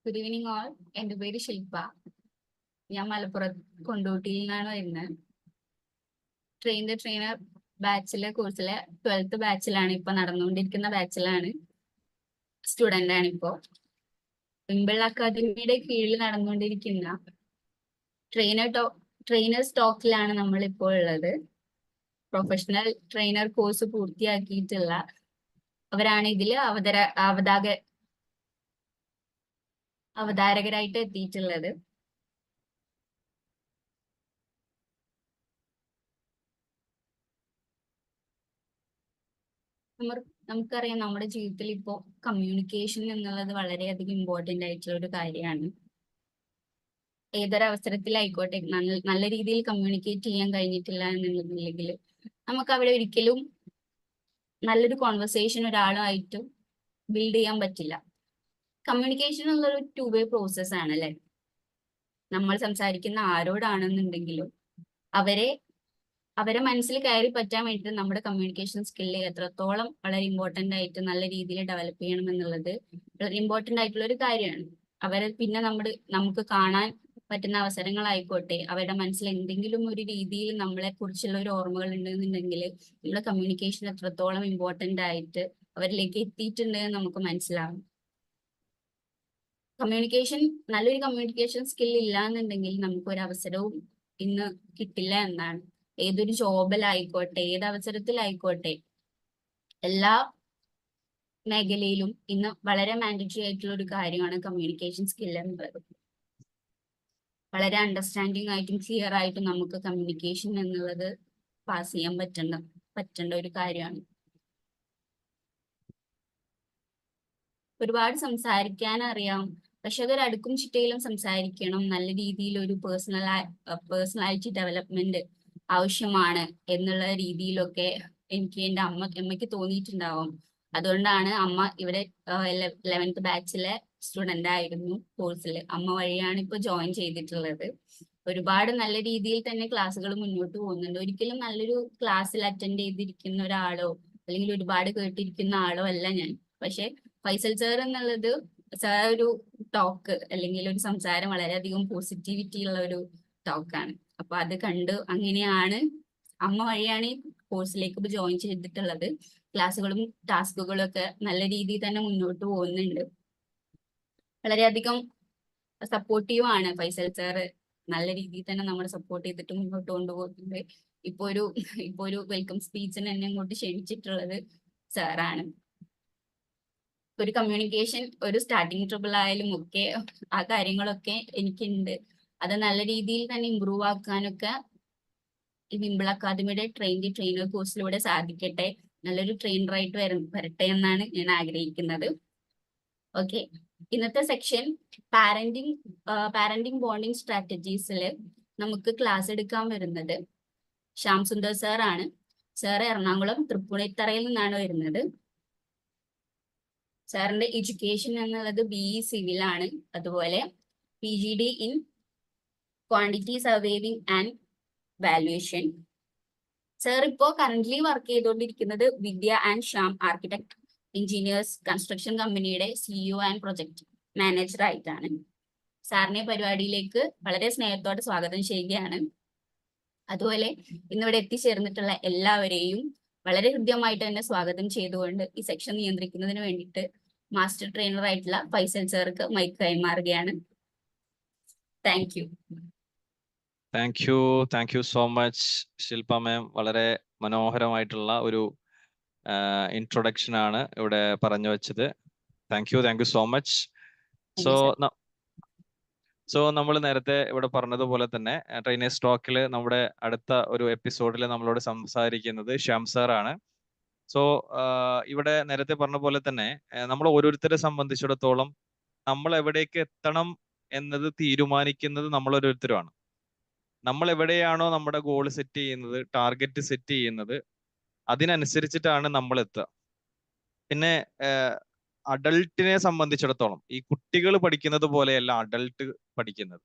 Good evening all. എൻ്റെ പേര് ശില്പ. ഞാൻ മലപ്പുറം കൊണ്ടോട്ടിയിൽ നിന്നാണ് വരുന്നത്. ട്രെയിനർ ബാച്ചിലെ കോഴ്സിലെ 12th ബാച്ചിലാണ്, ഇപ്പൊ നടന്നുകൊണ്ടിരിക്കുന്ന ബാച്ചിലാണ്, സ്റ്റുഡന്റ് ആണ് ഇപ്പോ. വിംബിൾ അക്കാദമിയുടെ കീഴിൽ നടന്നുകൊണ്ടിരിക്കുന്ന ട്രെയിനർ സ്റ്റോക്കിലാണ് നമ്മൾ ഇപ്പോൾ ഉള്ളത്. പ്രൊഫഷണൽ ട്രെയിനർ കോഴ്സ് പൂർത്തിയാക്കിയിട്ടുള്ള അവരാണ് ഇതിൽ അവതാരകരായിട്ട് എത്തിയിട്ടുള്ളത്. നമുക്കറിയാം, നമ്മുടെ ജീവിതത്തിൽ ഇപ്പോൾ കമ്മ്യൂണിക്കേഷൻ എന്നുള്ളത് വളരെയധികം ഇമ്പോർട്ടൻ്റ് ആയിട്ടുള്ള ഒരു കാര്യമാണ്. ഏതൊരവസരത്തിലായിക്കോട്ടെ, നല്ല രീതിയിൽ കമ്മ്യൂണിക്കേറ്റ് ചെയ്യാൻ കഴിഞ്ഞിട്ടില്ല എന്നുണ്ടെങ്കിൽ നമുക്ക് അവിടെ ഒരിക്കലും നല്ലൊരു കോൺവെർസേഷൻ ഒരാളുമായിട്ട് ബിൽഡ് ചെയ്യാൻ പറ്റില്ല. കമ്മ്യൂണിക്കേഷൻ എന്നുള്ളൊരു 2-way പ്രോസസ് ആണ് അല്ലെ. നമ്മൾ സംസാരിക്കുന്ന ആരോടാണെന്നുണ്ടെങ്കിലും അവരെ മനസ്സിൽ കയറി പറ്റാൻ വേണ്ടിയിട്ട് നമ്മുടെ കമ്മ്യൂണിക്കേഷൻ സ്കില്ല് എത്രത്തോളം വളരെ ഇമ്പോർട്ടൻ്റ് ആയിട്ട് നല്ല രീതിയിൽ ഡെവലപ്പ് ചെയ്യണം എന്നുള്ളത് വളരെ ഇമ്പോർട്ടൻ്റ് ആയിട്ടുള്ള ഒരു കാര്യമാണ്. അവരെ പിന്നെ നമുക്ക് കാണാൻ പറ്റുന്ന അവസരങ്ങളായിക്കോട്ടെ, അവരുടെ മനസ്സിൽ എന്തെങ്കിലും ഒരു രീതിയിൽ നമ്മളെ കുറിച്ചുള്ള ഒരു ഓർമ്മകൾ ഉണ്ടെന്നുണ്ടെങ്കിൽ നമ്മുടെ കമ്മ്യൂണിക്കേഷൻ എത്രത്തോളം ഇമ്പോർട്ടൻ്റ് ആയിട്ട് അവരിലേക്ക് എത്തിയിട്ടുണ്ട് എന്ന് നമുക്ക് മനസ്സിലാവും. നല്ലൊരു കമ്മ്യൂണിക്കേഷൻ സ്കിൽ ഇല്ല എന്നുണ്ടെങ്കിൽ നമുക്ക് ഒരു അവസരവും ഇന്ന് കിട്ടില്ല എന്നാണ്. ഏതൊരു ജോബിലായിക്കോട്ടെ, ഏത് അവസരത്തിലായിക്കോട്ടെ, എല്ലാ മേഖലയിലും ഇന്ന് വളരെ മാൻഡറ്ററി ആയിട്ടുള്ള ഒരു കാര്യമാണ് കമ്മ്യൂണിക്കേഷൻ സ്കിൽ എന്നുള്ളത്. വളരെ അണ്ടർസ്റ്റാൻഡിങ് ആയിട്ടും ക്ലിയർ ആയിട്ടും നമുക്ക് കമ്മ്യൂണിക്കേഷൻ എന്നുള്ളത് പാസ് ചെയ്യാൻ പറ്റേണ്ട ഒരു കാര്യമാണ്. ഒരുപാട് സംസാരിക്കാൻ അറിയാം, പക്ഷെ അതൊരു അടുക്കും ചിട്ടയിലും സംസാരിക്കണം. നല്ല രീതിയിൽ ഒരു പേഴ്സണാലിറ്റി ഡെവലപ്മെന്റ് ആവശ്യമാണ് എന്നുള്ള രീതിയിലൊക്കെ എനിക്ക് എൻ്റെ അമ്മയ്ക്ക് തോന്നിയിട്ടുണ്ടാവും. അതുകൊണ്ടാണ് അമ്മ ഇവിടെ 11th ബാച്ചിലെ സ്റ്റുഡന്റ് ആയിരുന്നു കോഴ്സിൽ. അമ്മ വഴിയാണ് ഇപ്പൊ ജോയിൻ ചെയ്തിട്ടുള്ളത്. ഒരുപാട് നല്ല രീതിയിൽ തന്നെ ക്ലാസ്സുകൾ മുന്നോട്ട് പോകുന്നുണ്ട്. ഒരിക്കലും നല്ലൊരു ക്ലാസ്സിൽ അറ്റൻഡ് ചെയ്തിരിക്കുന്ന ഒരാളോ അല്ലെങ്കിൽ ഒരുപാട് കേട്ടിരിക്കുന്ന ആളോ അല്ല ഞാൻ. പക്ഷെ ഫൈസൽ സാർ എന്നുള്ളത് സാർ ഒരു ടോക്ക് അല്ലെങ്കിൽ ഒരു സംസാരം വളരെയധികം പോസിറ്റിവിറ്റി ഉള്ള ഒരു ടോക്കാണ്. അപ്പൊ അത് കണ്ട് അങ്ങനെയാണ് അമ്മ വഴിയാണ് ഈ കോഴ്സിലേക്ക് ജോയിൻ ചെയ്തിട്ടുള്ളത്. ക്ലാസ്സുകളും ടാസ്കുകളും ഒക്കെ നല്ല രീതിയിൽ തന്നെ മുന്നോട്ട് പോകുന്നുണ്ട്. വളരെയധികം സപ്പോർട്ടീവ് ആണ് ഫൈസൽ സാറ്. നല്ല രീതിയിൽ തന്നെ നമ്മളെ സപ്പോർട്ട് ചെയ്തിട്ട് മുന്നോട്ട് കൊണ്ടുപോകുന്നുണ്ട്. ഇപ്പൊ ഒരു വെൽക്കം സ്പീച്ചിന് എന്നെ ഇങ്ങോട്ട് ക്ഷണിച്ചിട്ടുള്ളത് സാറാണ്. ഒരു കമ്മ്യൂണിക്കേഷൻ ഒരു സ്റ്റാർട്ടിങ് ട്രബിൾ ആയാലും ഒക്കെ ആ കാര്യങ്ങളൊക്കെ എനിക്കുണ്ട്. അത് നല്ല രീതിയിൽ തന്നെ ഇമ്പ്രൂവ് ആക്കാനൊക്കെ ഈ വിംബിൾ അക്കാദമിയുടെ ട്രെയിനർ കോഴ്സിലൂടെ സാധിക്കട്ടെ. നല്ലൊരു ട്രെയിനറായിട്ട് വരട്ടെ എന്നാണ് ഞാൻ ആഗ്രഹിക്കുന്നത്. ഓക്കെ, ഇന്നത്തെ സെക്ഷൻ പാരന്റിങ് ബോണ്ടിങ് സ്ട്രാറ്റജീസിൽ നമുക്ക് ക്ലാസ് എടുക്കാൻ വരുന്നത് ശ്യാം സുന്ദർ സാർ ആണ്. സാർ എറണാകുളം തൃപ്പൂണിത്തറയിൽ നിന്നാണ് വരുന്നത്. സാറിന്റെ എഡ്യൂക്കേഷൻ എന്നുള്ളത് BE സിവിൽ ആണ്. അതുപോലെ PGD in quantity surveying and valuation. Sir ഇപ്പോ കറന്റ്ലി വർക്ക് ചെയ്തുകൊണ്ടിരിക്കുന്നത് Vidya and Shyam architect engineers construction കമ്പനിയുടെ CEO ആൻഡ് പ്രൊജക്ട് മാനേജർ ആയിട്ടാണ്. സാറിനെ പരിപാടിയിലേക്ക് വളരെ സ്നേഹത്തോടെ സ്വാഗതം ചെയ്യുകയാണ്. അതുപോലെ ഇന്നിവിടെ എത്തിച്ചേർന്നിട്ടുള്ള എല്ലാവരെയും വളരെ ഹൃദ്യമായിട്ട് തന്നെ സ്വാഗതം ചെയ്തുകൊണ്ട് ഈ സെക്ഷൻ നിയന്ത്രിക്കുന്നതിന് വേണ്ടിയിട്ട് മാസ്റ്റർ ട്രെയിനർ ആയിട്ടുള്ള ഫൈസൽ സാർക്ക് മൈക്ക് കൈമാറുകയാണ്. Thank you. Thank you so much Shilpa ma'am. വളരെ മനോഹരമായിട്ടുള്ള ഒരു ഇൻട്രൊഡക്ഷൻ ആണ് ഇവിടെ പറഞ്ഞു വെച്ചത്. Thank you so much. So നമ്മൾ നേരത്തെ ഇവിടെ പറഞ്ഞതുപോലെ തന്നെ ട്രെയിനേഴ്സ് ടോക്കിൽ നമ്മുടെ അടുത്ത ഒരു എപ്പിസോഡിൽ നമ്മളോട് സംസാരിക്കുന്നത് ശ്യാം സാർ ആണ്. സോ ഇവിടെ നേരത്തെ പറഞ്ഞ പോലെ തന്നെ നമ്മൾ ഓരോരുത്തരെ സംബന്ധിച്ചിടത്തോളം നമ്മൾ എവിടേക്ക് എത്തണം എന്നത് തീരുമാനിക്കുന്നത് നമ്മൾ ഓരോരുത്തരുമാണ്. നമ്മൾ എവിടെയാണോ നമ്മുടെ ഗോൾ സെറ്റ് ചെയ്യുന്നത്, ടാർഗറ്റ് സെറ്റ് ചെയ്യുന്നത്, അതിനനുസരിച്ചിട്ടാണ് നമ്മൾ എത്തുക. പിന്നെ അഡൾട്ടിനെ സംബന്ധിച്ചിടത്തോളം ഈ കുട്ടികൾ പഠിക്കുന്നത് പോലെയല്ല അഡൾട്ട് പഠിക്കുന്നത്.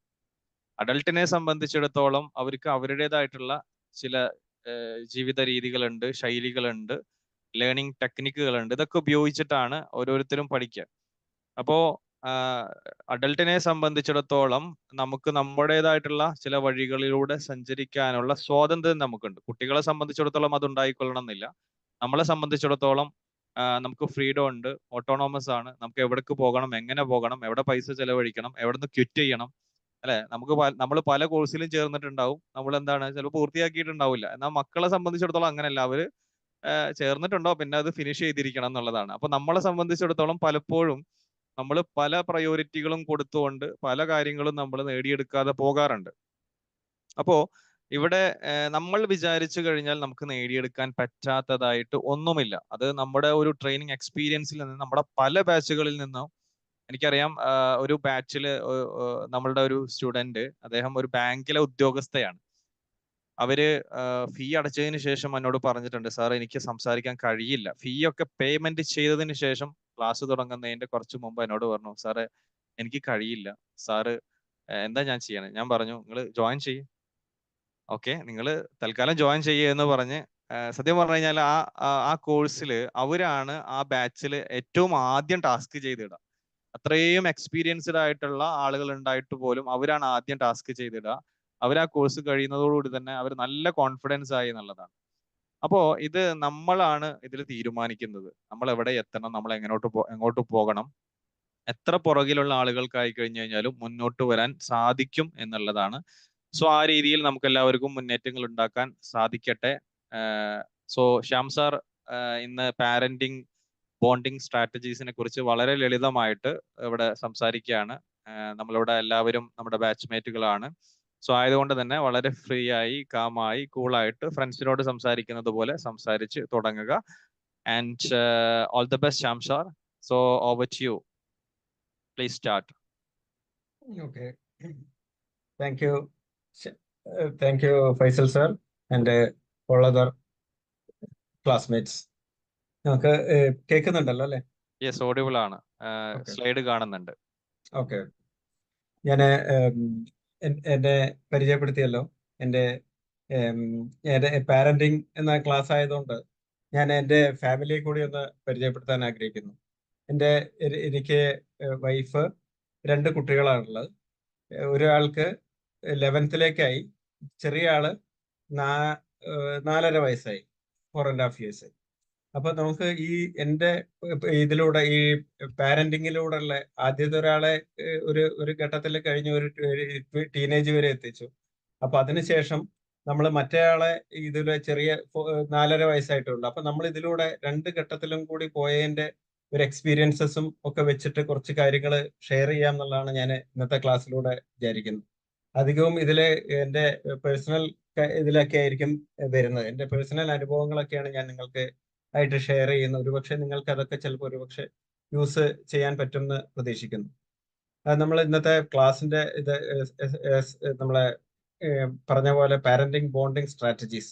അഡൾട്ടിനെ സംബന്ധിച്ചിടത്തോളം അവർക്ക് അവരുടേതായിട്ടുള്ള ചില ജീവിത രീതികളുണ്ട്, ശൈലികളുണ്ട്, ലേണിംഗ് ടെക്നിക്കുകളുണ്ട്. ഇതൊക്കെ ഉപയോഗിച്ചിട്ടാണ് ഓരോരുത്തരും പഠിക്കുക. അപ്പോൾ അഡൾട്ടിനെ സംബന്ധിച്ചിടത്തോളം നമുക്ക് നമ്മുടേതായിട്ടുള്ള ചില വഴികളിലൂടെ സഞ്ചരിക്കാനുള്ള സ്വാതന്ത്ര്യം നമുക്കുണ്ട്. കുട്ടികളെ സംബന്ധിച്ചിടത്തോളം അത് ഉണ്ടായിക്കൊള്ളണം എന്നില്ല. നമ്മളെ സംബന്ധിച്ചിടത്തോളം നമുക്ക് ഫ്രീഡം ഉണ്ട്, ഓട്ടോണോമസ് ആണ്. നമുക്ക് എവിടേക്ക് പോകണം, എങ്ങനെ പോകണം, എവിടെ പൈസ ചെലവഴിക്കണം, എവിടെ നിന്ന് ക്വിറ്റ് ചെയ്യണം, അല്ലെ? നമ്മൾ പല കോഴ്സിലും ചേർന്നിട്ടുണ്ടാവും, നമ്മൾ എന്താണ് ചിലപ്പോൾ പൂർത്തിയാക്കിയിട്ടുണ്ടാവില്ല. എന്നാൽ മക്കളെ സംബന്ധിച്ചിടത്തോളം അങ്ങനെയല്ല. അവര് ചേർന്നിട്ടുണ്ടോ പിന്നെ അത് ഫിനിഷ് ചെയ്തിരിക്കണം എന്നുള്ളതാണ്. അപ്പൊ നമ്മളെ സംബന്ധിച്ചിടത്തോളം പലപ്പോഴും നമ്മൾ പല പ്രയോറിറ്റികളും കൊടുത്തുകൊണ്ട് പല കാര്യങ്ങളും നമ്മൾ നേടിയെടുക്കാതെ പോകാറുണ്ട്. അപ്പോ ഇവിടെ നമ്മൾ വിചാരിച്ചു കഴിഞ്ഞാൽ നമുക്ക് നേടിയെടുക്കാൻ പറ്റാത്തതായിട്ട് ഒന്നുമില്ല. അത് നമ്മുടെ ഒരു ട്രെയിനിങ് എക്സ്പീരിയൻസിൽ നിന്ന്, നമ്മുടെ പല ബാച്ചുകളിൽ നിന്നും എനിക്കറിയാം. ഒരു ബാച്ചില് നമ്മളുടെ ഒരു സ്റ്റുഡന്റ്, അദ്ദേഹം ഒരു ബാങ്കിലെ ഉദ്യോഗസ്ഥയാണ്. അവര് ഫീ അടച്ചതിന് ശേഷം എന്നോട് പറഞ്ഞിട്ടുണ്ട്, സാർ എനിക്ക് സംസാരിക്കാൻ കഴിയില്ല. ഫീ ഒക്കെ പേയ്മെന്റ് ചെയ്തതിന് ശേഷം ക്ലാസ് തുടങ്ങുന്നതിന്റെ കുറച്ച് മുമ്പ് എന്നോട് പറഞ്ഞു, സാറ് എനിക്ക് കഴിയില്ല, സാറ് എന്താ ഞാൻ ചെയ്യണേ? ഞാൻ പറഞ്ഞു, നിങ്ങൾ ജോയിൻ ചെയ്യും. ഓക്കെ, നിങ്ങൾ തൽക്കാലം ജോയിൻ ചെയ്യുക എന്ന് പറഞ്ഞ് സത്യം പറഞ്ഞു കഴിഞ്ഞാൽ ആ കോഴ്സിൽ അവരാണ് ആ ബാച്ചിൽ ഏറ്റവും ആദ്യം ടാസ്ക് ചെയ്തിടുക. അത്രയും എക്സ്പീരിയൻസ്ഡ് ആയിട്ടുള്ള ആളുകൾ ഉണ്ടായിട്ട് പോലും അവരാണ് ആദ്യം ടാസ്ക് ചെയ്തിടുക. അവർ ആ കോഴ്സ് കഴിയുന്നതോടുകൂടി തന്നെ അവർ നല്ല കോൺഫിഡൻസ് ആയി എന്നുള്ളതാണ്. അപ്പോ ഇത് നമ്മളാണ് ഇതിൽ തീരുമാനിക്കുന്നത്. നമ്മൾ എവിടെ എത്തണം, നമ്മൾ എങ്ങോട്ട് പോകണം, എത്ര പുറകിലുള്ള ആളുകൾക്കായി കഴിഞ്ഞു കഴിഞ്ഞാലും മുന്നോട്ട് വരാൻ സാധിക്കും എന്നുള്ളതാണ്. സോ ആ രീതിയിൽ നമുക്ക് എല്ലാവർക്കും മുന്നേറ്റങ്ങൾ ഉണ്ടാക്കാൻ സാധിക്കട്ടെ. സോ ശ്യാം സാർ ഇന്ന് പാരന്റിങ് ബോണ്ടിങ് സ്ട്രാറ്റജീസിനെ കുറിച്ച് വളരെ ലളിതമായിട്ട് ഇവിടെ സംസാരിക്കുകയാണ്. നമ്മളിവിടെ എല്ലാവരും നമ്മുടെ ബാച്ച്മേറ്റുകളാണ്. സോ ആയതുകൊണ്ട് തന്നെ വളരെ ഫ്രീ ആയി, കാമായി, കൂളായിട്ട് ഫ്രണ്ട്സിനോട് സംസാരിക്കുന്നത് പോലെ സംസാരിച്ച് തുടങ്ങുക. And all the best Shyam sir. So over to you. Please start. Okay. Thank you. Thank you, Faisal sir, and all other classmates. നമുക്ക് കേൾക്കുന്നുണ്ടല്ലോ അല്ലേ? യെസ്, ഓഡിബിൾ ആണ്. സ്ലൈഡ് കാണുന്നുണ്ട്. ഓക്കെ. ഞാൻ എന്നെ പരിചയപ്പെടുത്തിയല്ലോ. എൻ്റെ പാരന്റിങ് എന്ന ക്ലാസ് ആയതുകൊണ്ട് ഞാൻ എൻ്റെ ഫാമിലിയെ കൂടി ഒന്ന് പരിചയപ്പെടുത്താൻ ആഗ്രഹിക്കുന്നു. എനിക്ക് വൈഫ്, 2 കുട്ടികളാണുള്ളത്. ഒരാൾക്ക് 11th ചെറിയ ആള് 4.5 വയസ്സായി, 4.5 years. അപ്പൊ നമുക്ക് എൻ്റെ ഇതിലൂടെ, ഈ പാരന്റിങ്ങിലൂടെയുള്ള ആദ്യത്തെ ഒരാളെ ഒരു ഘട്ടത്തിൽ കഴിഞ്ഞ് ഒരു ടീനേജ് വരെ എത്തിച്ചു. അപ്പൊ അതിനുശേഷം നമ്മൾ മറ്റേ ആളെ ഇതിലെ ചെറിയ 4.5 വയസ്സായിട്ടുള്ളൂ. അപ്പൊ നമ്മൾ ഇതിലൂടെ 2 ഘട്ടത്തിലും കൂടി പോയതിന്റെ ഒരു എക്സ്പീരിയൻസസും ഒക്കെ വെച്ചിട്ട് കുറച്ച് കാര്യങ്ങൾ ഷെയർ ചെയ്യാം എന്നുള്ളതാണ് ഞാൻ ഇന്നത്തെ ക്ലാസ്സിലൂടെ വിചാരിക്കുന്നത്. അധികവും ഇതിലെ എൻ്റെ പേഴ്സണൽ ഇതിലൊക്കെ ആയിരിക്കും വരുന്നത്. എൻ്റെ പേഴ്സണൽ അനുഭവങ്ങളൊക്കെയാണ് ഞാൻ നിങ്ങൾക്ക് ആയിട്ട് ഷെയർ ചെയ്യുന്നത്. ഒരുപക്ഷെ നിങ്ങൾക്ക് അതൊക്കെ ചിലപ്പോൾ ഒരുപക്ഷെ യൂസ് ചെയ്യാൻ പറ്റുമെന്ന് പ്രതീക്ഷിക്കുന്നു. നമ്മൾ ഇന്നത്തെ ക്ലാസ്സിന്റെ ഇത് നമ്മളെ പറഞ്ഞ പോലെ പാരന്റിങ് ബോണ്ടിങ് സ്ട്രാറ്റജീസ്.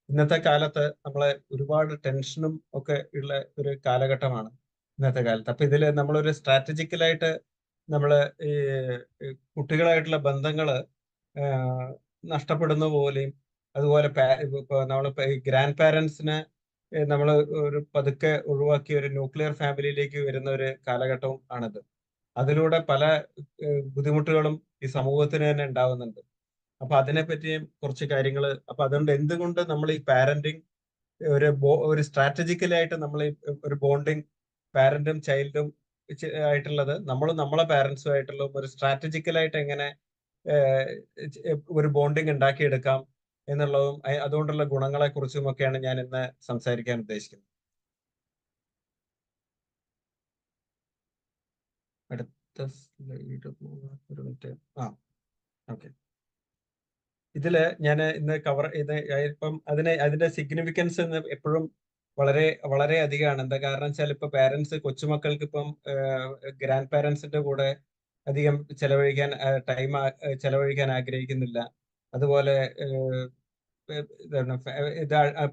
ഇന്നത്തെ കാലത്ത് നമ്മളെ ഒരുപാട് ടെൻഷനും ഒക്കെ ഉള്ള ഒരു കാലഘട്ടമാണ് ഇന്നത്തെ കാലത്ത്. അപ്പൊ ഇതിൽ നമ്മളൊരു സ്ട്രാറ്റജിക്കലായിട്ട് നമ്മള് ഈ കുട്ടികളായിട്ടുള്ള ബന്ധങ്ങള് നഷ്ടപ്പെടുന്ന പോലെയും, അതുപോലെ നമ്മളിപ്പോ ഈ ഗ്രാൻഡ് പാരന്റ്സിനെ നമ്മൾ ഒരു പതുക്കെ ഒഴിവാക്കി ഒരു ന്യൂക്ലിയർ ഫാമിലിയിലേക്ക് വരുന്ന ഒരു കാലഘട്ടവും ആണിത്. അതിലൂടെ പല ബുദ്ധിമുട്ടുകളും ഈ സമൂഹത്തിന് തന്നെ ഉണ്ടാവുന്നുണ്ട്. അപ്പൊ അതിനെപ്പറ്റിയും കുറച്ച് കാര്യങ്ങൾ. അപ്പൊ അതുകൊണ്ട് എന്തുകൊണ്ട് നമ്മൾ ഈ പാരന്റിങ് ഒരു സ്ട്രാറ്റജിക്കലായിട്ട് നമ്മൾ ഒരു ബോണ്ടിങ് പാരന്റും ചൈൽഡും ആയിട്ടുള്ളത്, നമ്മളെ പാരന്റ്സും ആയിട്ടുള്ള ഒരു സ്ട്രാറ്റജിക്കലായിട്ട് എങ്ങനെ ഒരു ബോണ്ടിങ് ഉണ്ടാക്കിയെടുക്കാം എന്നുള്ളതും അതുകൊണ്ടുള്ള ഗുണങ്ങളെ കുറിച്ചും ഒക്കെയാണ് ഞാൻ ഇന്ന് സംസാരിക്കാൻ ഉദ്ദേശിക്കുന്നത്. അടുത്ത സ്ലൈഡ് ഒരു മിനിറ്റ്. ഓക്കെ. ഇതില് ഞാൻ ഇന്ന് കവർ ചെയ്ത് ഇപ്പം അതിന്റെ സിഗ്നിഫിക്കൻസ് എപ്പോഴും വളരെ വളരെ അധികമാണ്. എന്താ കാരണം വെച്ചാൽ ഇപ്പൊ പാരന്റ്സ് കൊച്ചുമക്കൾക്ക് ഇപ്പം ഗ്രാൻഡ് പാരന്റ്സിന്റെ കൂടെ അധികം ടൈം ചെലവഴിക്കാൻ ആഗ്രഹിക്കുന്നില്ല. അതുപോലെ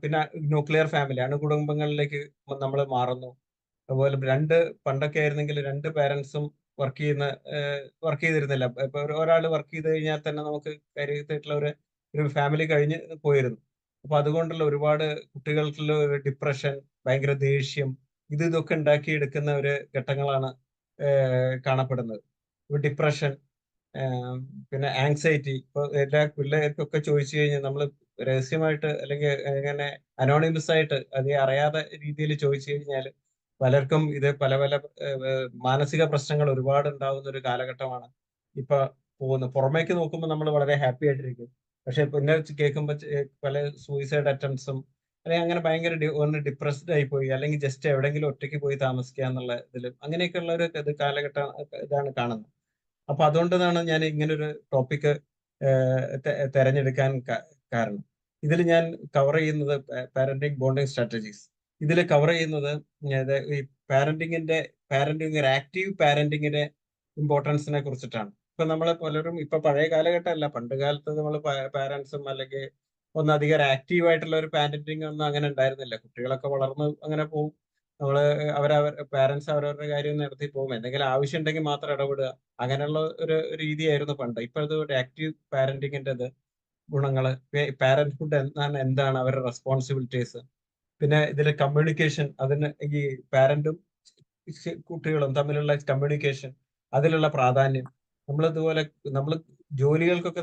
പിന്നെ ന്യൂക്ലിയർ ഫാമിലി, അണുകുടുംബങ്ങളിലേക്ക് നമ്മൾ മാറുന്നു. അതുപോലെ പണ്ടൊക്കെ ആയിരുന്നെങ്കിൽ 2 പാരന്റ്സും വർക്ക് ചെയ്തിരുന്നില്ല. ഇപ്പൊ ഒരാൾ വർക്ക് ചെയ്ത് കഴിഞ്ഞാൽ തന്നെ നമുക്ക് കാര്യമായിട്ടുള്ള ഒരു ഫാമിലി കഴിഞ്ഞ് പോയിരുന്നു. അപ്പൊ അതുകൊണ്ടുള്ള ഒരുപാട് കുട്ടികൾക്കുള്ള ഒരു ഡിപ്രഷൻ, ഭയങ്കര ദേഷ്യം, ഇതൊക്കെ ഉണ്ടാക്കിയെടുക്കുന്ന ഒരു ഘട്ടങ്ങളാണ് കാണപ്പെടുന്നത്. ഡിപ്രഷൻ, പിന്നെ ആങ്സൈറ്റി. ഇപ്പൊ എല്ലാ പിള്ളേർക്കൊക്കെ ചോദിച്ചു കഴിഞ്ഞാൽ നമ്മൾ രഹസ്യമായിട്ട് അല്ലെങ്കിൽ ഇങ്ങനെ അനോണിമസ് ആയിട്ട് അത് അറിയാതെ രീതിയിൽ ചോദിച്ചു കഴിഞ്ഞാൽ പലർക്കും ഇത് പല പല മാനസിക പ്രശ്നങ്ങൾ ഒരുപാട് ഉണ്ടാവുന്ന ഒരു കാലഘട്ടമാണ് ഇപ്പൊ പോകുന്നത്. പുറമേക്ക് നോക്കുമ്പോൾ നമ്മൾ വളരെ ഹാപ്പി ആയിട്ടിരിക്കും, പക്ഷെ പിന്നെ കേൾക്കുമ്പോൾ പല സൂയിസൈഡ് അറ്റംപ്റ്റ്സും അല്ലെങ്കിൽ അങ്ങനെ ഭയങ്കര ഒന്ന് ഡിപ്രസ്ഡ് ആയി പോയി, അല്ലെങ്കിൽ ജസ്റ്റ് എവിടെയെങ്കിലും ഒറ്റയ്ക്ക് പോയി താമസിക്കുക എന്നുള്ള ഇതിലും അങ്ങനെയൊക്കെയുള്ള ഒരു ഇത് കാലഘട്ടം ഇതാണ് കാണുന്നത്. അപ്പൊ അതുകൊണ്ടാണ് ഞാൻ ഇങ്ങനൊരു ടോപ്പിക്ക് തെരഞ്ഞെടുക്കാൻ കാരണം. ഇതിൽ ഞാൻ കവർ ചെയ്യുന്നത് പാരന്റിങ് ബോണ്ടിങ് സ്ട്രാറ്റജീസ്. ഇതിൽ കവർ ചെയ്യുന്നത് ഈ പാരന്റിങ് ഒരു ആക്റ്റീവ് പാരന്റിങ്ങിന്റെ ഇമ്പോർട്ടൻസിനെ കുറിച്ചിട്ടാണ്. ഇപ്പൊ നമ്മളെ പലരും ഇപ്പൊ പഴയ കാലഘട്ടമല്ല, പണ്ട് കാലത്ത് നമ്മൾ പാരന്റ്സും അല്ലെങ്കിൽ ഒന്നധികം ആക്റ്റീവ് ആയിട്ടുള്ള ഒരു പാരന്റിങ് ഒന്നും അങ്ങനെ ഉണ്ടായിരുന്നില്ല. കുട്ടികളൊക്കെ വളർന്ന് അങ്ങനെ പോകും, നമ്മള് പാരന്റ്സ് അവരവരുടെ കാര്യം നടത്തി പോകും, എന്തെങ്കിലും ആവശ്യം ഉണ്ടെങ്കിൽ മാത്രം ഇടപെടുക, അങ്ങനെയുള്ള ഒരു രീതിയായിരുന്നു പണ്ട്. ഇപ്പോഴത്തെ ഒരു ആക്റ്റീവ് പാരന്റിങ്ങിന്റെ ഗുണങ്ങള്, പാരന്റ്ഹുഡ് എന്താണ് അവരുടെ റെസ്പോൺസിബിലിറ്റീസ്, പിന്നെ ഇതിലെ കമ്മ്യൂണിക്കേഷൻ, അതിന് ഈ പാരന്റും കുട്ടികളും തമ്മിലുള്ള കമ്മ്യൂണിക്കേഷൻ, അതിലുള്ള പ്രാധാന്യം. നമ്മളിതുപോലെ നമ്മൾ ജോലികൾക്കൊക്കെ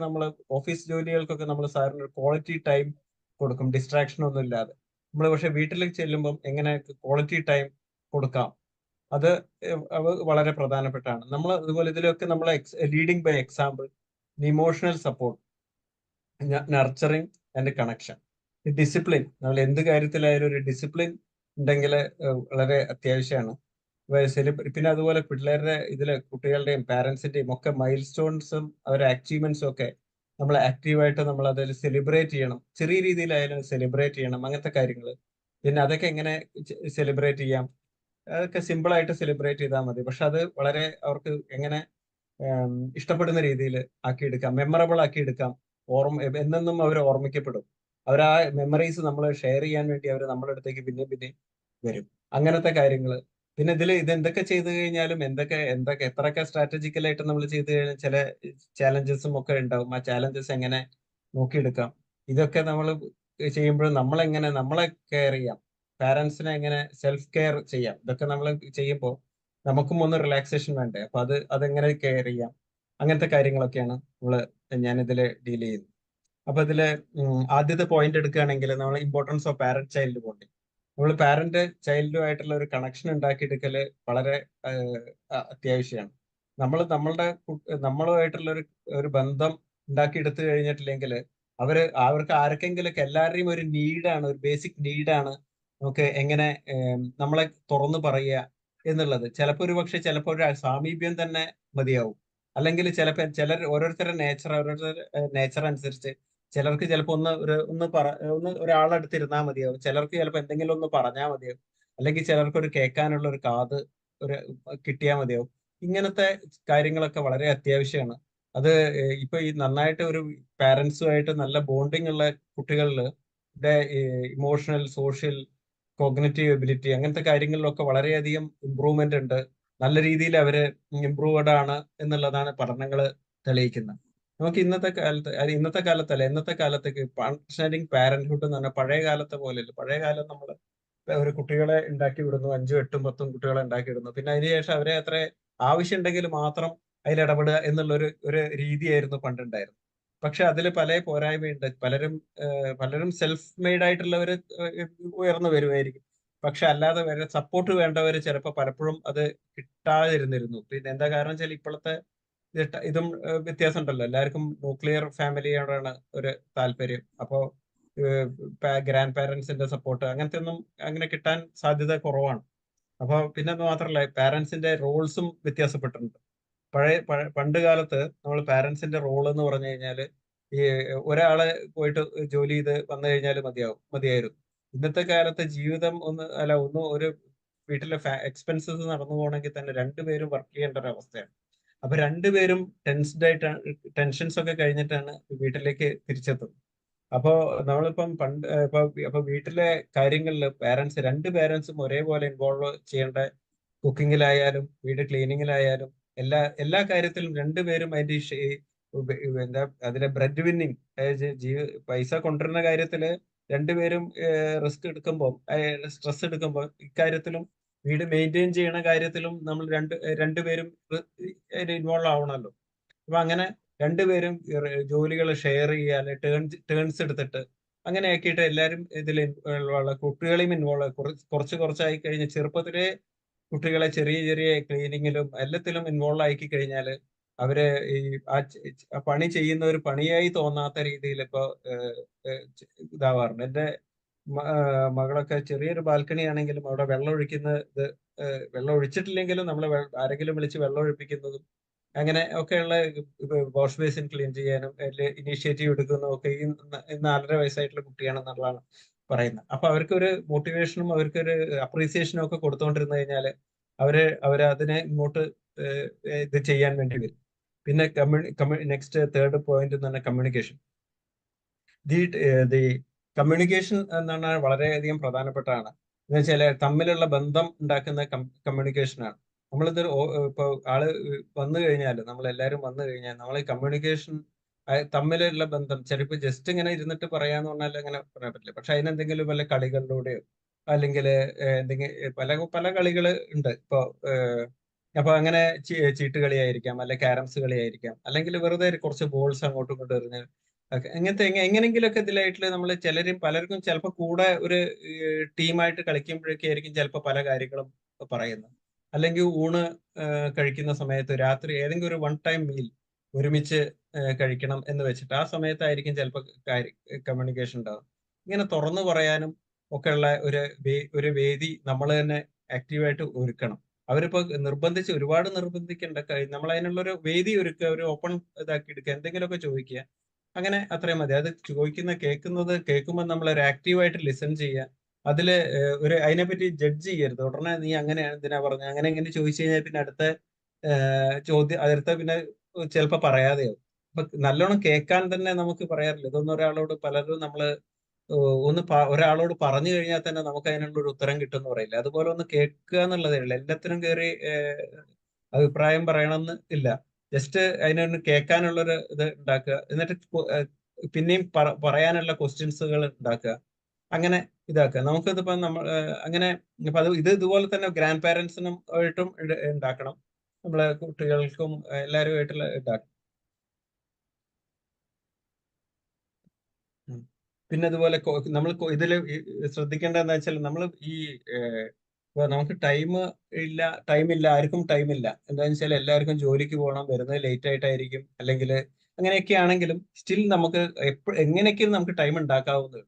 ഓഫീസ് ജോലികൾക്കൊക്കെ നമ്മൾ സാറിന് ക്വാളിറ്റി ടൈം കൊടുക്കും, ഡിസ്ട്രാക്ഷൻ ഒന്നും ഇല്ലാതെ. നമ്മൾ പക്ഷെ വീട്ടിലേക്ക് ചെല്ലുമ്പം എങ്ങനെ ക്വാളിറ്റി ടൈം കൊടുക്കാം, അത് വളരെ പ്രധാനപ്പെട്ടാണ്. നമ്മൾ അതുപോലെ ഇതിലൊക്കെ നമ്മൾ leading by example, emotional support, nurturing and connection, discipline. നമ്മൾ എന്ത് കാര്യത്തിലായാലും ഒരു ഡിസിപ്ലിൻ ഉണ്ടെങ്കിൽ വളരെ അത്യാവശ്യമാണ്. പിന്നെ അതുപോലെ പിള്ളേരുടെ കുട്ടികളുടെയും പാരന്റ്സിന്റെയും ഒക്കെ മൈൽ സ്റ്റോൺസും അവരുടെ അച്ചീവ്മെന്റ്സും ഒക്കെ നമ്മൾ ആക്റ്റീവായിട്ട് നമ്മൾ അതിൽ സെലിബ്രേറ്റ് ചെയ്യണം. ചെറിയ രീതിയിലായാലും സെലിബ്രേറ്റ് ചെയ്യണം, അങ്ങനത്തെ കാര്യങ്ങൾ. പിന്നെ അതൊക്കെ എങ്ങനെ സെലിബ്രേറ്റ് ചെയ്യാം, അതൊക്കെ സിമ്പിൾ ആയിട്ട് സെലിബ്രേറ്റ് ചെയ്താൽ മതി. പക്ഷെ അത് വളരെ അവർക്ക് എങ്ങനെ ഇഷ്ടപ്പെടുന്ന രീതിയിൽ ആക്കിയെടുക്കാം, മെമ്മറബിൾ ആക്കിയെടുക്കാം, എന്നെന്നും അവർ ഓർമ്മിക്കപ്പെടും. അവർ ആ മെമ്മറീസ് നമ്മൾ ഷെയർ ചെയ്യാൻ വേണ്ടി അവർ നമ്മുടെ അടുത്തേക്ക് പിന്നെ പിന്നെ വരും. അങ്ങനത്തെ കാര്യങ്ങൾ. പിന്നെ ഇത് എന്തൊക്കെ ചെയ്തു കഴിഞ്ഞാലും എത്രയൊക്കെ സ്ട്രാറ്റജിക്കലായിട്ട് നമ്മൾ ചെയ്തു കഴിഞ്ഞാൽ ചില ചാലഞ്ചസും ഒക്കെ ഉണ്ടാവും. ആ ചാലഞ്ചസ് എങ്ങനെ നോക്കിയെടുക്കാം, ഇതൊക്കെ നമ്മൾ ചെയ്യുമ്പോൾ നമ്മളെ കെയർ ചെയ്യാം, പാരന്റ്സിനെ എങ്ങനെ സെൽഫ് കെയർ ചെയ്യാം, ഇതൊക്കെ നമ്മൾ ചെയ്യുമ്പോൾ നമുക്കും ഒന്ന് റിലാക്സേഷൻ വേണ്ടേ. അപ്പൊ അതെങ്ങനെ കെയർ ചെയ്യാം, അങ്ങനത്തെ കാര്യങ്ങളൊക്കെയാണ് ഞാനിതിൽ ഡീൽ ചെയ്യുന്നത്. അപ്പൊ ഇതില് ആദ്യത്തെ പോയിന്റ് എടുക്കുകയാണെങ്കിൽ നമ്മൾ importance of parent child bonding. നമ്മൾ പാരന്റ് ചൈൽഡുമായിട്ടുള്ള ഒരു കണക്ഷൻ ഉണ്ടാക്കിയെടുക്കല് വളരെ അത്യാവശ്യമാണ്. നമ്മളുമായിട്ടുള്ള ഒരു ബന്ധം ഉണ്ടാക്കിയെടുത്തു കഴിഞ്ഞിട്ടില്ലെങ്കിൽ അവർക്ക് ആർക്കെങ്കിലൊക്കെ എല്ലാവരുടെയും ഒരു നീഡാണ്, ഒരു ബേസിക് നീഡാണ് നമുക്ക് എങ്ങനെ നമ്മളെ തുറന്നു പറയുക എന്നുള്ളത്. ചിലപ്പോൾ ഒരു സാമീപ്യം തന്നെ മതിയാവും. അല്ലെങ്കിൽ ചിലർ ഓരോരുത്തരുടെ നേച്ചർ അനുസരിച്ച് ചിലർക്ക് ചിലപ്പോൾ ഒരാളടുത്തിരുന്നാൽ മതിയാവും, ചിലർക്ക് ചിലപ്പോൾ എന്തെങ്കിലും ഒന്ന് പറഞ്ഞാൽ മതിയാവും, അല്ലെങ്കിൽ ചിലർക്ക് ഒരു കേൾക്കാനുള്ള ഒരു കാത് കിട്ടിയാൽ മതിയാവും. ഇങ്ങനത്തെ കാര്യങ്ങളൊക്കെ വളരെ അത്യാവശ്യമാണ്. അത് ഇപ്പൊ ഈ നന്നായിട്ട് ഒരു പാരന്റ്സുമായിട്ട് നല്ല ബോണ്ടിങ് ഉള്ള കുട്ടികളിൽ ഇമോഷണൽ, സോഷ്യൽ, കോഗ്നിറ്റീവ് എബിലിറ്റി അങ്ങനത്തെ കാര്യങ്ങളിലൊക്കെ വളരെയധികം ഇമ്പ്രൂവ്മെന്റ് ഉണ്ട്. നല്ല രീതിയിൽ അവര് ഇമ്പ്രൂവ്ഡ് ആണ് എന്നുള്ളതാണ് പഠനങ്ങൾ തെളിയിക്കുന്നത്. നമുക്ക് ഇന്നത്തെ കാലത്തേക്ക് ഫങ്ഷനിങ് പാരന്റ്ഹുഡ് എന്ന് പറഞ്ഞാൽ പഴയ കാലത്തെ പോലെയല്ല. പഴയ കാലം നമ്മൾ ഒരു കുട്ടികളെ ഉണ്ടാക്കി വിടുന്നു, 5, 8, 10 കുട്ടികളെ ഉണ്ടാക്കി വിടുന്നു, പിന്നെ അതിനുശേഷം അവരെ അത്ര ആവശ്യമുണ്ടെങ്കിൽ മാത്രം അതിലിടപെടുക എന്നുള്ള ഒരു രീതിയായിരുന്നു പണ്ടുണ്ടായിരുന്നത്. പക്ഷെ അതിൽ പല പോരായ്മയുണ്ട്. പലരും സെൽഫ് മെയ്ഡ് ആയിട്ടുള്ളവർ ഉയർന്നു വരുമായിരിക്കും, പക്ഷെ അല്ലാതെ വരെ സപ്പോർട്ട് വേണ്ടവർ ചിലപ്പോൾ പലപ്പോഴും അത് കിട്ടാതിരുന്നിരുന്നു. പിന്നെ എന്താ കാരണം വെച്ചാൽ ഇപ്പോഴത്തെ ഇതും വ്യത്യാസം ഉണ്ടല്ലോ. എല്ലാവർക്കും ന്യൂക്ലിയർ ഫാമിലിയോടാണ് ഒരു താല്പര്യം. അപ്പോ ഗ്രാൻഡ് പാരന്റ്സിന്റെ സപ്പോർട്ട് അങ്ങനത്തെ ഒന്നും അങ്ങനെ കിട്ടാൻ സാധ്യത കുറവാണ്. അപ്പൊ പിന്നെ അത് മാത്രമല്ല, പാരന്റ്സിന്റെ റോൾസും വ്യത്യാസപ്പെട്ടിട്ടുണ്ട്. പണ്ട് കാലത്ത് നമ്മൾ പാരന്റ്സിന്റെ റോൾ എന്ന് പറഞ്ഞു കഴിഞ്ഞാൽ ഈ ഒരാളെ പോയിട്ട് ജോലി ചെയ്ത് വന്നു കഴിഞ്ഞാൽ മതിയായിരുന്നു. ഇന്നത്തെ കാലത്തെ ജീവിതം ഒരു വീട്ടിലെ എക്സ്പെൻസസ് നടന്നു പോകണമെങ്കിൽ തന്നെ രണ്ടുപേരും വർക്ക് ചെയ്യേണ്ട ഒരു അവസ്ഥയാണ്. അപ്പൊ രണ്ടുപേരും ടെൻഷൻസ് ഒക്കെ കഴിഞ്ഞിട്ടാണ് വീട്ടിലേക്ക് തിരിച്ചെത്തുന്നത്. അപ്പോ നമ്മളിപ്പം അപ്പൊ വീട്ടിലെ കാര്യങ്ങളിൽ രണ്ട് പേരൻസും ഒരേപോലെ ഇൻവോൾവ് ചെയ്യേണ്ട, കുക്കിങ്ങിലായാലും വീട് ക്ലീനിങ്ങിലായാലും എല്ലാ കാര്യത്തിലും രണ്ടുപേരും അതിലെ ബ്രെഡ് വിന്നിങ്, പൈസ കൊണ്ടുവരുന്ന കാര്യത്തില് രണ്ടുപേരും റിസ്ക് എടുക്കുമ്പോൾ, സ്ട്രെസ് എടുക്കുമ്പോൾ ഇക്കാര്യത്തിലും വീട് മെയിൻറ്റെയിൻ ചെയ്യണ കാര്യത്തിലും നമ്മൾ രണ്ടുപേരും ഇൻവോൾവ് ആവണമല്ലോ. അപ്പൊ അങ്ങനെ രണ്ടുപേരും ജോലികൾ ഷെയർ ചെയ്യുക, അല്ലെ ടേൺസ് എടുത്തിട്ട് അങ്ങനെ ആക്കിയിട്ട് എല്ലാവരും ഇതിൽ കുട്ടികളെയും ഇൻവോൾവ് കുറച്ച് കുറച്ചായി കഴിഞ്ഞ് ചെറുപ്പത്തിലെ കുട്ടികളെ ചെറിയ ചെറിയ ക്ലീനിങ്ങിലും എല്ലാത്തിലും ഇൻവോൾവ് ആക്കി കഴിഞ്ഞാൽ അവര് ഈ ആ പണി ചെയ്യുന്ന ഒരു പണിയായി തോന്നാത്ത രീതിയിൽ ഇപ്പൊ ഇതാവാറുണ്ട്. എന്റെ മകളൊക്കെ ചെറിയൊരു ബാൽക്കണി ആണെങ്കിലും അവിടെ വെള്ളം ഒഴിക്കുന്ന വെള്ളം ഒഴിച്ചിട്ടില്ലെങ്കിലും നമ്മൾ ആരെങ്കിലും വിളിച്ച് വെള്ളം ഒഴിപ്പിക്കുന്നതും അങ്ങനെ ഒക്കെയുള്ള വാഷ് ബേസിൻ ക്ലീൻ ചെയ്യാനും ഇനീഷ്യേറ്റീവ് എടുക്കുന്നതും ഒക്കെ ഈ 4.5 വയസ്സായിട്ടുള്ള കുട്ടിയാണെന്നുള്ളതാണ് പറയുന്നത്. അപ്പൊ അവർക്കൊരു മോട്ടിവേഷനും അവർക്കൊരു അപ്രീസിയേഷനും ഒക്കെ കൊടുത്തുകൊണ്ടിരുന്നു കഴിഞ്ഞാൽ അവര് അതിനെ ഇങ്ങോട്ട് ഇത് ചെയ്യാൻ വേണ്ടി വരും. പിന്നെ നെക്സ്റ്റ് തേർഡ് പോയിന്റ് എന്ന് പറഞ്ഞാൽ കമ്മ്യൂണിക്കേഷൻ. ദി കമ്മ്യൂണിക്കേഷൻ എന്നാണ് വളരെയധികം പ്രധാനപ്പെട്ടതാണ്. എന്ന് വെച്ചാൽ തമ്മിലുള്ള ബന്ധം ഉണ്ടാക്കുന്ന കമ്മ്യൂണിക്കേഷനാണ്. നമ്മളിത് ഇപ്പൊ ആള് വന്നു കഴിഞ്ഞാൽ, നമ്മളെല്ലാരും വന്നു കഴിഞ്ഞാൽ നമ്മൾ കമ്മ്യൂണിക്കേഷൻ തമ്മിലുള്ള ബന്ധം ചിലപ്പോൾ ജസ്റ്റ് ഇങ്ങനെ ഇരുന്നിട്ട് പറയാന്ന് പറഞ്ഞാൽ അങ്ങനെ പറയാൻ പറ്റില്ല. പക്ഷെ അതിനെന്തെങ്കിലും വല്ല കളികളിലൂടെയോ അല്ലെങ്കിൽ എന്തെങ്കിലും പല കളികൾ ഉണ്ട് ഇപ്പൊ. അപ്പൊ അങ്ങനെ ചീട്ട് കളിയായിരിക്കാം, അല്ലെ ക്യാരംസ് കളിയായിരിക്കാം, അല്ലെങ്കിൽ വെറുതെ കുറച്ച് ബോൾസ് അങ്ങോട്ടും ഇങ്ങോട്ടും എറിഞ്ഞ് അങ്ങനത്തെ എങ്ങനെങ്കിലുമൊക്കെ ഇതിലായിട്ട് നമ്മൾ പലർക്കും ചിലപ്പോൾ കൂടെ ഒരു ടീമായിട്ട് കളിക്കുമ്പോഴൊക്കെ ആയിരിക്കും ചിലപ്പോൾ പല കാര്യങ്ങളും പറയുന്നത്. അല്ലെങ്കിൽ ഊണ് കഴിക്കുന്ന സമയത്ത് രാത്രി ഏതെങ്കിലും ഒരു വൺ ടൈം മീൽ ഒരുമിച്ച് കഴിക്കണം എന്ന് വെച്ചിട്ട് ആ സമയത്തായിരിക്കും ചിലപ്പോൾ കമ്മ്യൂണിക്കേഷൻ ഉണ്ടാവും. ഇങ്ങനെ തുറന്നു പറയാനും ഒക്കെയുള്ള ഒരു വേദി നമ്മൾ തന്നെ ആക്റ്റീവായിട്ട് ഒരുക്കണം. അവരിപ്പോ ഒരുപാട് നിർബന്ധിക്കേണ്ട, നമ്മൾ അതിനുള്ളൊരു വേദി ഒരുക്കുക, ഒരു ഓപ്പൺ ഇതാക്കി എടുക്കുക, എന്തെങ്കിലുമൊക്കെ ചോദിക്കുക, അങ്ങനെ അത്രയും മതി. അത് കേൾക്കുമ്പോൾ നമ്മൾ ഒരു ആക്റ്റീവായിട്ട് ലിസൺ ചെയ്യുക. അതില് അതിനെപ്പറ്റി ജഡ്ജ് ചെയ്യരുത്. ഉടനെ നീ അങ്ങനെയാണ് എന്തിനാ പറഞ്ഞത് അങ്ങനെ ഇങ്ങനെ ചോദിച്ചു കഴിഞ്ഞാൽ പിന്നെ അടുത്ത പിന്നെ ചിലപ്പോൾ പറയാതെയാവും. അപ്പൊ നല്ലോണം കേൾക്കാൻ തന്നെ നമുക്ക് പറയാറില്ല. ഇതൊന്നും പലരും നമ്മള് ഒരാളോട് പറഞ്ഞു കഴിഞ്ഞാൽ തന്നെ നമുക്ക് അതിനുള്ള ഒരു ഉത്തരം കിട്ടുമെന്ന് പറയില്ല. അതുപോലെ ഒന്ന് കേൾക്കുക എന്നുള്ളതേ ഉള്ളൂ. എല്ലാത്തിനും കയറി അഭിപ്രായം പറയണമെന്ന് ഇല്ല. ജസ്റ്റ് അതിനൊന്ന് കേൾക്കാനുള്ളൊരു ഇത് ഉണ്ടാക്കുക. എന്നിട്ട് പിന്നെയും പറയാനുള്ള ക്വസ്റ്റ്യൻസുകൾ ഉണ്ടാക്കുക. അങ്ങനെ ഇതാക്കുക. നമുക്കിതിപ്പോ അങ്ങനെ ഇപ്പൊ ഇതുപോലെ തന്നെ ഗ്രാൻഡ് പാരന്റ്സിനും ആയിട്ടും ഉണ്ടാക്കണം. നമ്മളെ കുട്ടികൾക്കും എല്ലാവരുമായിട്ടുള്ള ഉണ്ടാക്കണം. പിന്നെ അതുപോലെ നമ്മൾ ഇതിൽ ശ്രദ്ധിക്കേണ്ടത് എന്താ വെച്ചാൽ നമ്മൾ നമുക്ക് ടൈമില്ല, ആർക്കും ടൈമില്ല. എന്താണെന്ന് വെച്ചാൽ എല്ലാവർക്കും ജോലിക്ക് പോകണം, വരുന്നത് ലേറ്റ് ആയിട്ടായിരിക്കും, അല്ലെങ്കിൽ അങ്ങനെയൊക്കെ ആണെങ്കിലും സ്റ്റിൽ നമുക്ക് എങ്ങനെയൊക്കെയും നമുക്ക് ടൈം ഉണ്ടാക്കാവുന്നത്.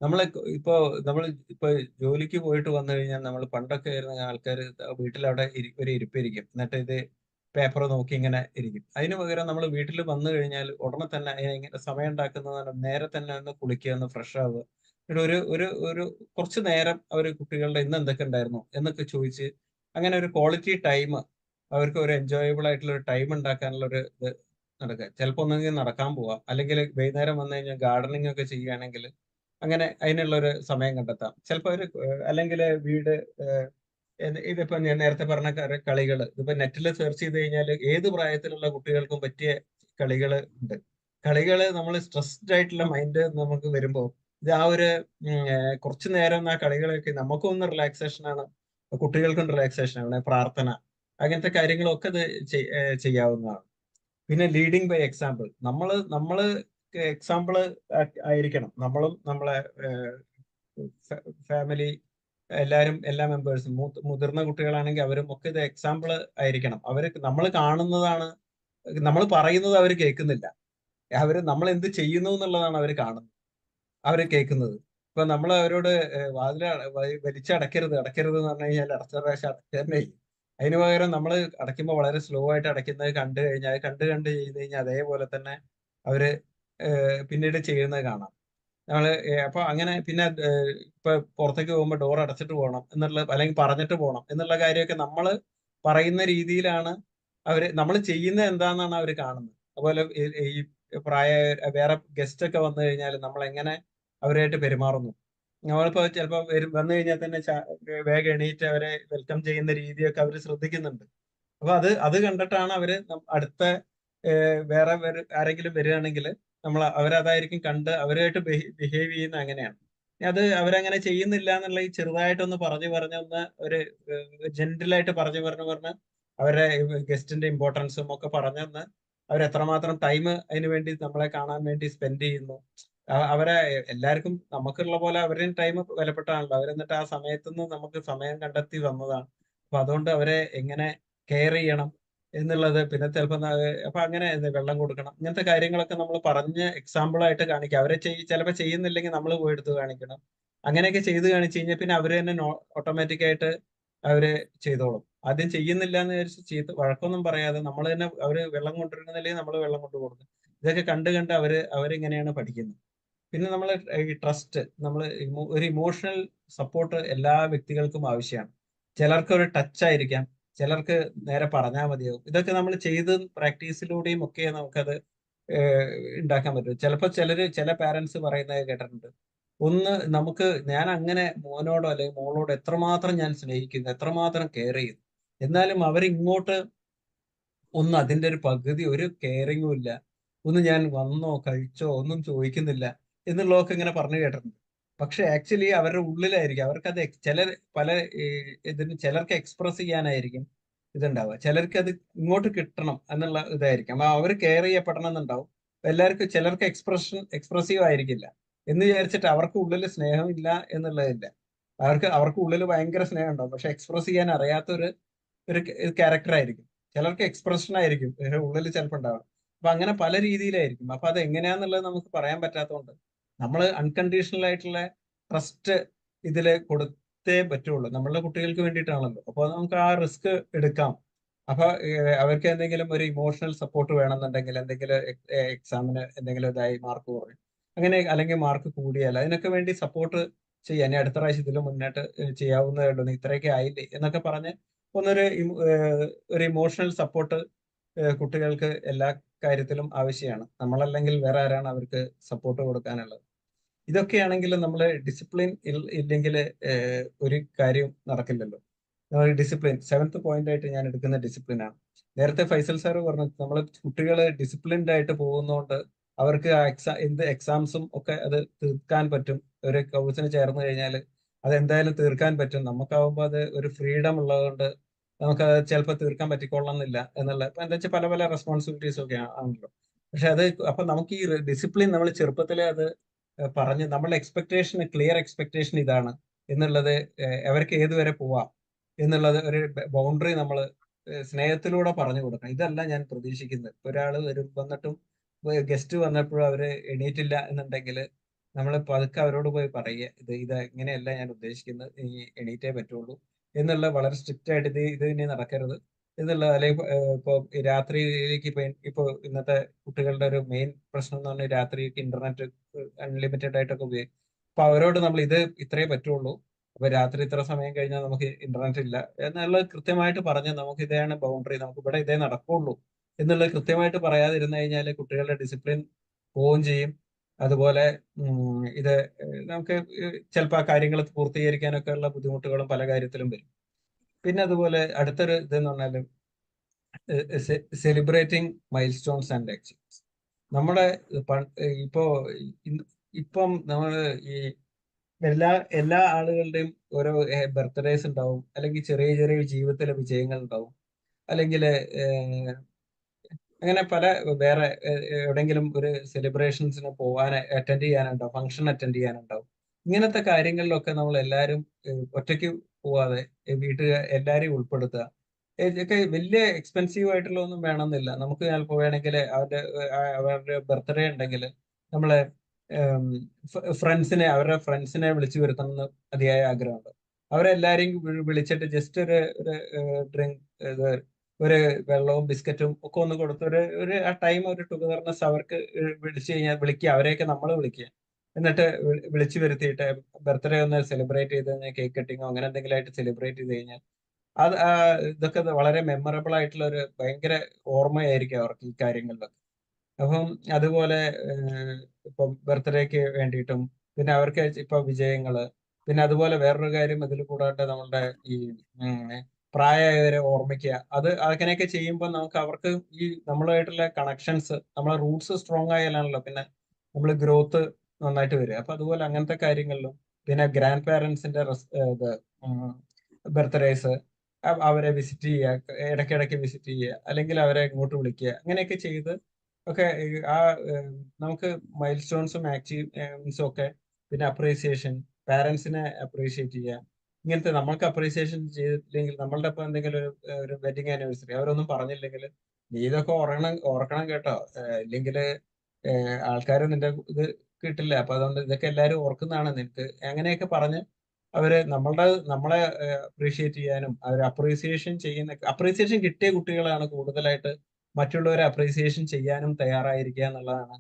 നമ്മൾ ഇപ്പൊ ജോലിക്ക് പോയിട്ട് വന്നു കഴിഞ്ഞാൽ നമ്മൾ പണ്ടൊക്കെ ആയിരുന്ന ആൾക്കാർ വീട്ടിലവിടെ ഒരു ഇരിപ്പിരിക്കും, എന്നിട്ട് ഇത് പേപ്പർ നോക്കി ഇങ്ങനെ ഇരിക്കും. അതിന് പകരം നമ്മൾ വീട്ടിൽ വന്നു കഴിഞ്ഞാൽ ഉടനെ തന്നെ ഇങ്ങനെ സമയം ഉണ്ടാക്കുന്നതാണ് നേരെ തന്നെ ഒന്ന് കുളിക്കുക, ഒന്ന് ഫ്രഷ് ആവുക, എന്നിട്ട് ഒരു കുറച്ച് നേരം കുട്ടികളുടെ ഇന്ന് എന്തൊക്കെ ഉണ്ടായിരുന്നു എന്നൊക്കെ ചോദിച്ച് അങ്ങനെ ഒരു ക്വാളിറ്റി ടൈം, അവർക്ക് ഒരു എൻജോയബിൾ ആയിട്ടുള്ള ഒരു ടൈം ഉണ്ടാക്കാനുള്ള ഒരു ഇത് നടക്കുക. ചിലപ്പോൾ ഒന്നെങ്കിൽ നടക്കാൻ പോവാം, അല്ലെങ്കിൽ വൈകുന്നേരം വന്നു കഴിഞ്ഞാൽ ഗാർഡനിങ് ഒക്കെ ചെയ്യുകയാണെങ്കിൽ അങ്ങനെ അതിനുള്ള ഒരു സമയം കണ്ടെത്താം. ചിലപ്പോൾ അല്ലെങ്കിൽ വീട് ഇതിപ്പോ ഞാൻ നേരത്തെ പറഞ്ഞ കളികൾ ഇതിപ്പോ നെറ്റിൽ സെർച്ച് ചെയ്ത് കഴിഞ്ഞാൽ ഏത് പ്രായത്തിലുള്ള കുട്ടികൾക്കും പറ്റിയ കളികൾ ഉണ്ട്. കളികള് നമ്മൾ സ്ട്രെസ്ഡ് ആയിട്ടുള്ള മൈൻഡ് നമുക്ക് വരുമ്പോൾ ഇത് കുറച്ചു നേരം ആ കളികളൊക്കെ നമുക്കും ഒന്ന് റിലാക്സേഷൻ ആണ്, കുട്ടികൾക്കും റിലാക്സേഷൻ ആണ്. പ്രാർത്ഥന അങ്ങനത്തെ കാര്യങ്ങളൊക്കെ ഇത് ചെയ്യാവുന്നതാണ്. പിന്നെ ലീഡിങ് ബൈ എക്സാമ്പിൾ. നമ്മള് എക്സാമ്പിള് ആയിരിക്കണം. നമ്മളും നമ്മളെ ഫാമിലി എല്ലാ മെമ്പേഴ്സും, മുതിർന്ന കുട്ടികളാണെങ്കിൽ അവരും ഒക്കെ ഇത് എക്സാമ്പിൾ ആയിരിക്കണം. നമ്മൾ കാണുന്നതാണ്, നമ്മൾ പറയുന്നത് അവർ കേൾക്കുന്നില്ല. നമ്മൾ എന്ത് ചെയ്യുന്നു എന്നുള്ളതാണ് അവർ കാണുന്നത്, അവർ കേൾക്കുന്നത്. ഇപ്പൊ നമ്മൾ അവരോട് അടയ്ക്കരുത് എന്ന് പറഞ്ഞു കഴിഞ്ഞാൽ അടച്ച പ്രാവശ്യം അടയ്ക്കാനേ. അതിന് പകരം നമ്മൾ അടയ്ക്കുമ്പോൾ വളരെ സ്ലോ ആയിട്ട് അടയ്ക്കുന്നത് കണ്ടു ചെയ്ത് കഴിഞ്ഞാൽ അതേപോലെ തന്നെ അവര് പിന്നീട് ചെയ്യുന്നത് കാണാം. അപ്പൊ അങ്ങനെ പിന്നെ ഇപ്പൊ പുറത്തേക്ക് പോകുമ്പോൾ ഡോർ അടച്ചിട്ട് പോകണം അല്ലെങ്കിൽ പറഞ്ഞിട്ട് പോകണം എന്നുള്ള കാര്യമൊക്കെ നമ്മൾ പറയുന്ന രീതിയിലാണ് നമ്മൾ ചെയ്യുന്നത് എന്താണെന്നാണ് അവർ കാണുന്നത്. അതുപോലെ ഈ വേറെ ഗസ്റ്റ് ഒക്കെ വന്നു കഴിഞ്ഞാൽ നമ്മൾ എങ്ങനെ അവരായിട്ട് പെരുമാറുന്നു. നമ്മളിപ്പോ ചിലപ്പോ വന്നു കഴിഞ്ഞാൽ തന്നെ വേഗം എണീറ്റ് അവരെ വെൽക്കം ചെയ്യുന്ന രീതിയൊക്കെ അവർ ശ്രദ്ധിക്കുന്നുണ്ട്. അപ്പൊ അത് കണ്ടിട്ടാണ് അടുത്ത വേറെ ആരെങ്കിലും വരികയാണെങ്കിൽ അവരതായിരിക്കും കണ്ട് അവരുമായിട്ട് ബിഹേവ് ചെയ്യുന്ന അങ്ങനെയാണ്. അത് അവരങ്ങനെ ചെയ്യുന്നില്ല എന്നുള്ള ഈ ചെറുതായിട്ടൊന്ന് ഒന്ന് ഒരു ജെന്റിലായിട്ട് പറഞ്ഞ് അവരെ ഗസ്റ്റിന്റെ ഇമ്പോർട്ടൻസും ഒക്കെ പറഞ്ഞൊന്ന് അവരെത്രമാത്രം ടൈം അതിന് വേണ്ടി നമ്മളെ കാണാൻ വേണ്ടി സ്പെൻഡ് ചെയ്യുന്നു. അവരെ എല്ലാവർക്കും നമുക്കുള്ള പോലെ അവരുടെയും ടൈം വിലപ്പെട്ടാണല്ലോ. അവരെന്നിട്ട് ആ സമയത്തുനിന്ന് നമുക്ക് സമയം കണ്ടെത്തി വന്നതാണ്. അപ്പൊ അതുകൊണ്ട് അവരെ എങ്ങനെ കെയർ ചെയ്യണം എന്നുള്ളത്, പിന്നെ ചിലപ്പോൾ അപ്പൊ അങ്ങനെ വെള്ളം കൊടുക്കണം, ഇങ്ങനത്തെ കാര്യങ്ങളൊക്കെ നമ്മൾ പറഞ്ഞ് എക്സാമ്പിൾ ആയിട്ട് കാണിക്കുക. അവരെ ചിലപ്പോൾ ചെയ്യുന്നില്ലെങ്കിൽ നമ്മൾ പോയി എടുത്ത് കാണിക്കണം. അങ്ങനെയൊക്കെ ചെയ്ത് കാണിച്ചു കഴിഞ്ഞാൽ പിന്നെ അവര് തന്നെ ഓട്ടോമാറ്റിക് ആയിട്ട് അവര് ചെയ്തോളും. ആദ്യം ചെയ്യുന്നില്ല എന്ന് വിചാരിച്ച് വഴക്കൊന്നും പറയാതെ നമ്മൾ തന്നെ, അവര് വെള്ളം കൊണ്ടുവരുന്നില്ലെങ്കിൽ നമ്മൾ വെള്ളം കൊണ്ടു കൊടുക്കും. ഇതൊക്കെ കണ്ട് കണ്ട് അവരിങ്ങനെയാണ് പഠിക്കുന്നത്. പിന്നെ നമ്മൾ ഈ ട്രസ്റ്റ്, നമ്മൾ ഒരു ഇമോഷണൽ സപ്പോർട്ട് എല്ലാ വ്യക്തികൾക്കും ആവശ്യമാണ്. ചിലർക്ക് ഒരു ടച്ച് ആയിരിക്കാം, ചിലർക്ക് നേരെ പറഞ്ഞാൽ മതിയാവും. ഇതൊക്കെ നമ്മൾ ചെയ്ത് പ്രാക്ടീസിലൂടെയും ഒക്കെ നമുക്കത് ഉണ്ടാക്കാൻ പറ്റും. ചിലപ്പോൾ ചില പാരന്റ്സ് പറയുന്നത് കേട്ടിട്ടുണ്ട്, ഞാൻ അങ്ങനെ മോനോടോ അല്ലെങ്കിൽ മോളോടോ എത്രമാത്രം ഞാൻ സ്നേഹിക്കുന്നു, എത്രമാത്രം കെയർ ചെയ്യുന്നു, എന്നാലും അവരിങ്ങോട്ട് അതിന്റെ ഒരു പകുതി ഒരു കെയറിങ്ങും ഇല്ല, ഞാൻ വന്നോ കഴിച്ചോ ഒന്നും ചോദിക്കുന്നില്ല എന്നുള്ളതൊക്കെ ഇങ്ങനെ പറഞ്ഞു കേട്ടിട്ടുണ്ട്. പക്ഷെ ആക്ച്വലി അവരുടെ ഉള്ളിലായിരിക്കും അവർക്കത് പല ചിലർക്ക് എക്സ്പ്രസ് ചെയ്യാനായിരിക്കും ഇതുണ്ടാവുക, ചിലർക്ക് അത് ഇങ്ങോട്ട് കിട്ടണം എന്നുള്ള ഇതായിരിക്കും. അപ്പൊ അവർ കെയർ ചെയ്യപ്പെടണം എന്നുണ്ടാവും. ചിലർക്ക് എക്സ്പ്രസീവ് ആയിരിക്കില്ല എന്ന് വിചാരിച്ചിട്ട് അവർക്ക് ഉള്ളിൽ സ്നേഹമില്ല എന്നുള്ളതില്ല. അവർക്ക് ഉള്ളിൽ ഭയങ്കര സ്നേഹം ഉണ്ടാവും, പക്ഷെ എക്സ്പ്രസ് ചെയ്യാൻ അറിയാത്ത ഒരു ക്യാരക്ടർ ആയിരിക്കും. ചിലർക്ക് എക്സ്പ്രഷൻ ആയിരിക്കും ഉള്ളിൽ ചിലപ്പോൾ ഉണ്ടാവണം. അപ്പൊ അങ്ങനെ പല രീതിയിലായിരിക്കും. അപ്പൊ അത് എങ്ങനെയാന്നുള്ളത് നമുക്ക് പറയാൻ പറ്റാത്തതുകൊണ്ട് നമ്മൾ അൺകണ്ടീഷണൽ ആയിട്ടുള്ള ട്രസ്റ്റ് ഇതില് കൊടുത്തേ പറ്റുള്ളൂ. നമ്മളുടെ കുട്ടികൾക്ക് വേണ്ടിയിട്ടാണല്ലോ. അപ്പൊ നമുക്ക് ആ റിസ്ക് എടുക്കാം. അപ്പൊ അവർക്ക് എന്തെങ്കിലും ഒരു ഇമോഷണൽ സപ്പോർട്ട് വേണമെന്നുണ്ടെങ്കിൽ, എന്തെങ്കിലും എക്സാമിന് എന്തെങ്കിലും ഇതായി മാർക്ക് കുറയും, അങ്ങനെ അല്ലെങ്കിൽ മാർക്ക് കൂടിയാൽ അതിനൊക്കെ വേണ്ടി സപ്പോർട്ട് ചെയ്യാൻ, അടുത്ത പ്രാവശ്യം ഇതിലും മുന്നോട്ട് ചെയ്യാവുന്നതേ ഉള്ളൂ, ഇത്രയൊക്കെ ആയില്ലേ എന്നൊക്കെ പറഞ്ഞ് ഒരു ഇമോഷണൽ സപ്പോർട്ട് കുട്ടികൾക്ക് എല്ലാ കാര്യത്തിലും ആവശ്യമാണ്. നമ്മളല്ലെങ്കിൽ വേറെ ആരാണ് അവർക്ക് സപ്പോർട്ട് കൊടുക്കാനുള്ളത്? ഇതൊക്കെയാണെങ്കിൽ നമ്മൾ ഡിസിപ്ലിൻ ഇല്ലെങ്കിൽ ഒരു കാര്യം നടക്കില്ലല്ലോ. ഡിസിപ്ലിൻ 7th പോയിന്റ് ആയിട്ട് ഞാൻ എടുക്കുന്ന ഡിസിപ്ലിൻ ആണ്. നേരത്തെ ഫൈസൽ സാർ പറഞ്ഞു, നമ്മൾ കുട്ടികൾ ഡിസിപ്ലിൻഡ് ആയിട്ട് പോകുന്നതുകൊണ്ട് അവർക്ക് എന്ത് എക്സാംസും ഒക്കെ അത് തീർക്കാൻ പറ്റും. ഒരു കോഴ്സിന് ചേർന്ന് കഴിഞ്ഞാൽ അത് എന്തായാലും തീർക്കാൻ പറ്റും. നമുക്കാവുമ്പോൾ അത് ഒരു ഫ്രീഡം ഉള്ളതുകൊണ്ട് നമുക്ക് അത് ചിലപ്പോൾ തീർക്കാൻ പറ്റിക്കൊള്ളണമെന്നില്ല എന്നുള്ള, ഇപ്പൊ എന്താ വെച്ചാൽ പല പല റെസ്പോൺസിബിലിറ്റീസ് ഒക്കെ ആണല്ലോ. പക്ഷെ അപ്പൊ നമുക്ക് ഈ ഡിസിപ്ലിൻ നമ്മൾ ചെറുപ്പത്തിലെ അത് പറഞ്ഞ് നമ്മളുടെ ക്ലിയർ എക്സ്പെക്ടേഷൻ ഇതാണ് എന്നുള്ളത്, അവർക്ക് ഏതുവരെ പോവാം എന്നുള്ളത് ഒരു ബൗണ്ടറി നമ്മൾ സ്നേഹത്തിലൂടെ പറഞ്ഞു കൊടുക്കണം. ഇതല്ല ഞാൻ പ്രതീക്ഷിക്കുന്നത്. ഒരാൾ വന്നിട്ടും ഗസ്റ്റ് വന്നപ്പോഴും അവര് എണീറ്റില്ല എന്നുണ്ടെങ്കിൽ നമ്മൾ പതുക്കെ അവരോട് പോയി പറയുക, ഇത് ഇങ്ങനെയല്ല ഞാൻ ഉദ്ദേശിക്കുന്നത്, ഈ എണീറ്റേ പറ്റുള്ളൂ എന്നുള്ള, വളരെ സ്ട്രിക്റ്റ് ആയിട്ട് ഇത് ഇനി നടക്കരുത് എന്നുള്ള. അല്ലെങ്കിൽ ഇപ്പൊ രാത്രിയിലേക്ക് ഇപ്പൊ ഇന്നത്തെ കുട്ടികളുടെ ഒരു മെയിൻ പ്രശ്നം എന്ന് പറഞ്ഞാൽ രാത്രിക്ക് ഇന്റർനെറ്റ് അൺലിമിറ്റഡ് ആയിട്ടൊക്കെ ഉപയോഗിക്കും. അപ്പൊ അവരോട് നമ്മൾ ഇത്രേ പറ്റുള്ളൂ, അപ്പൊ രാത്രി ഇത്ര സമയം കഴിഞ്ഞാൽ നമുക്ക് ഇന്റർനെറ്റ് ഇല്ല എന്നുള്ളത് കൃത്യമായിട്ട് പറഞ്ഞ് നമുക്ക് ഇതാണ് ബൗണ്ടറി, നമുക്ക് ഇവിടെ ഇതേ നടക്കുള്ളൂ എന്നുള്ളത് കൃത്യമായിട്ട് പറയാതിരുന്നു കഴിഞ്ഞാൽ കുട്ടികളുടെ ഡിസിപ്ലിൻ പോവുകയും ചെയ്യും. അതുപോലെ ഇത് നമുക്ക് ചിലപ്പോൾ ആ കാര്യങ്ങൾ പൂർത്തീകരിക്കാനൊക്കെ ഉള്ള ബുദ്ധിമുട്ടുകളും പല കാര്യത്തിലും വരും. പിന്നെ അതുപോലെ അടുത്തൊരു ഇതെന്ന് പറഞ്ഞാൽ celebrating mile stones and achievements. നമ്മുടെ ഇപ്പോ ഇപ്പം നമ്മൾ ഈ എല്ലാ ആളുകളുടെയും ഓരോ ബർത്ത്ഡേസ് ഉണ്ടാവും, അല്ലെങ്കിൽ ചെറിയ ചെറിയ ജീവിതത്തിലെ വിജയങ്ങൾ ഉണ്ടാവും, അല്ലെങ്കിൽ അങ്ങനെ പല വേറെ എവിടെയെങ്കിലും ഒരു സെലിബ്രേഷൻസിന് അറ്റൻഡ് ചെയ്യാനുണ്ടാവും, ഫംഗ്ഷൻ അറ്റൻഡ് ചെയ്യാനുണ്ടാവും. ഇങ്ങനത്തെ കാര്യങ്ങളിലൊക്കെ നമ്മൾ എല്ലാവരും ഒറ്റയ്ക്ക് പോവാതെ വീട്ടുകാർ എല്ലാവരെയും ഉൾപ്പെടുത്തുക. ഇതൊക്കെ വലിയ എക്സ്പെൻസീവ് ആയിട്ടുള്ള ഒന്നും വേണമെന്നില്ല. നമുക്ക് ചിലപ്പോൾ വേണമെങ്കിൽ അവരുടെ ബർത്ത്ഡേ ഉണ്ടെങ്കിൽ നമ്മളെ അവരുടെ ഫ്രണ്ട്സിനെ വിളിച്ചു വരുത്തണം എന്ന് അതിയായ ആഗ്രഹമുണ്ട്. അവരെല്ലാരെയും വിളിച്ചിട്ട് ജസ്റ്റ് ഒരു ഡ്രിങ്ക്, ഒരു വെള്ളവും ബിസ്ക്കറ്റും ഒക്കെ ഒന്ന് കൊടുത്ത് ഒരു ആ ടൈം, ഒരു ടുഗദർനെസ് അവർക്ക് വിളിക്കുക, അവരെയൊക്കെ നമ്മൾ വിളിക്കുക. എന്നിട്ട് വിളിച്ചു വരുത്തിയിട്ട് ബർത്ത്ഡേ ഒന്ന് സെലിബ്രേറ്റ് ചെയ്ത് കഴിഞ്ഞാൽ കേക്ക് കട്ടിങ്ങോ അങ്ങനെ എന്തെങ്കിലും ആയിട്ട് സെലിബ്രേറ്റ് ചെയ്ത് കഴിഞ്ഞാൽ അത് ഇതൊക്കെ വളരെ മെമ്മറബിൾ ആയിട്ടുള്ള ഒരു ഭയങ്കര ഓർമ്മയായിരിക്കും അവർക്ക് ഈ കാര്യങ്ങളിലൊക്കെ. അപ്പം അതുപോലെ ഇപ്പൊ ബർത്ത്ഡേക്ക് വേണ്ടിയിട്ടും, പിന്നെ അവർക്ക് ഇപ്പൊ വിജയങ്ങള്, പിന്നെ അതുപോലെ വേറൊരു കാര്യം ഇതിൽ കൂടാണ്ട് നമ്മളുടെ ഈ പ്രായമായവരെ ഓർമ്മിക്കുക, അങ്ങനെയൊക്കെ ചെയ്യുമ്പോൾ നമുക്ക് അവർക്ക് ഈ നമ്മളുമായിട്ടുള്ള കണക്ഷൻസ്, നമ്മളെ റൂട്ട്സ് സ്ട്രോങ് ആയാലാണല്ലോ പിന്നെ നമ്മൾ ഗ്രോത്ത് നന്നായിട്ട് വരിക. അപ്പൊ അതുപോലെ അങ്ങനത്തെ കാര്യങ്ങളിലും പിന്നെ ഗ്രാൻഡ് പാരൻസിന്റെ ബർത്ത്ഡേസ് അവരെ വിസിറ്റ് ചെയ്യുക, ഇടയ്ക്കിടയ്ക്ക് വിസിറ്റ് ചെയ്യുക, അല്ലെങ്കിൽ അവരെ ഇങ്ങോട്ട് വിളിക്കുക, അങ്ങനെയൊക്കെ ചെയ്ത് ഒക്കെ നമുക്ക് മൈൽ സ്റ്റോൺസും ആക്റ്റീവ്സും ഒക്കെ, പിന്നെ അപ്രീസിയേഷൻ, പാരൻസിനെ അപ്രീഷിയേറ്റ് ചെയ്യുക. ഇങ്ങനത്തെ നമ്മൾക്ക് അപ്രീസിയേഷൻ ചെയ്തില്ലെങ്കിൽ, നമ്മളുടെ ഇപ്പൊ എന്തെങ്കിലും ഒരു വെഡിങ് ആനിവേഴ്സറി അവരൊന്നും പറഞ്ഞില്ലെങ്കിൽ, നീ ഇതൊക്കെ ഓർക്കണം കേട്ടോ, ഇല്ലെങ്കിൽ ആൾക്കാർ നിന്റെ ഇത് കിട്ടില്ല. അപ്പൊ അതുകൊണ്ട് ഇതൊക്കെ എല്ലാവരും ഓർക്കുന്നതാണ് നിനക്ക്, അങ്ങനെയൊക്കെ പറഞ്ഞ് അവര് നമ്മളെ അപ്രീഷിയേറ്റ് ചെയ്യാനും, അവർ അപ്രീസിയേഷൻ കിട്ടിയ കുട്ടികളാണ് കൂടുതലായിട്ട് മറ്റുള്ളവരെ അപ്രീസിയേഷൻ ചെയ്യാനും തയ്യാറായിരിക്കുക എന്നുള്ളതാണ്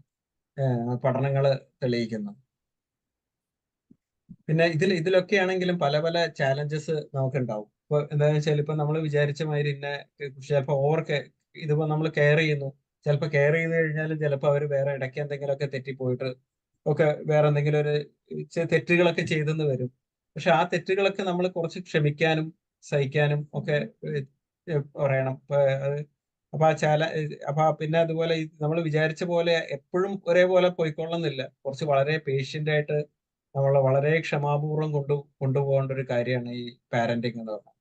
പഠനങ്ങൾ തെളിയിക്കുന്നത്. പിന്നെ ഇതിലൊക്കെ ആണെങ്കിലും പല പല ചാലഞ്ചസ് നമുക്കുണ്ടാവും. ഇപ്പൊ എന്താണെന്ന് വെച്ചാൽ, ഇപ്പൊ നമ്മൾ വിചാരിച്ച മാതിരി ചിലപ്പോൾ ഇതിപ്പോ നമ്മൾ കെയർ ചെയ്യുന്നു, ചിലപ്പോൾ കെയർ ചെയ്ത് കഴിഞ്ഞാലും ചിലപ്പോൾ അവർ വേറെ ഇടയ്ക്ക് എന്തെങ്കിലുമൊക്കെ തെറ്റിപ്പോയിട്ട് ഒക്കെ വേറെ എന്തെങ്കിലും ഒരു തെറ്റുകളൊക്കെ ചെയ്തെന്ന് വരും. പക്ഷെ ആ തെറ്റുകളൊക്കെ നമ്മൾ കുറച്ച് ക്ഷമിക്കാനും സഹിക്കാനും ഒക്കെ പറയണം. അപ്പൊ പിന്നെ അതുപോലെ നമ്മൾ വിചാരിച്ച പോലെ എപ്പോഴും ഒരേപോലെ പോയിക്കൊള്ളുന്നില്ല. കുറച്ച് വളരെ പേഷ്യന്റ് ആയിട്ട് നമ്മൾ വളരെ ക്ഷമാപൂർവ്വം കൊണ്ടുപോകേണ്ട ഒരു കാര്യമാണ് ഈ പാരന്റിങ് എന്ന് പറഞ്ഞാൽ.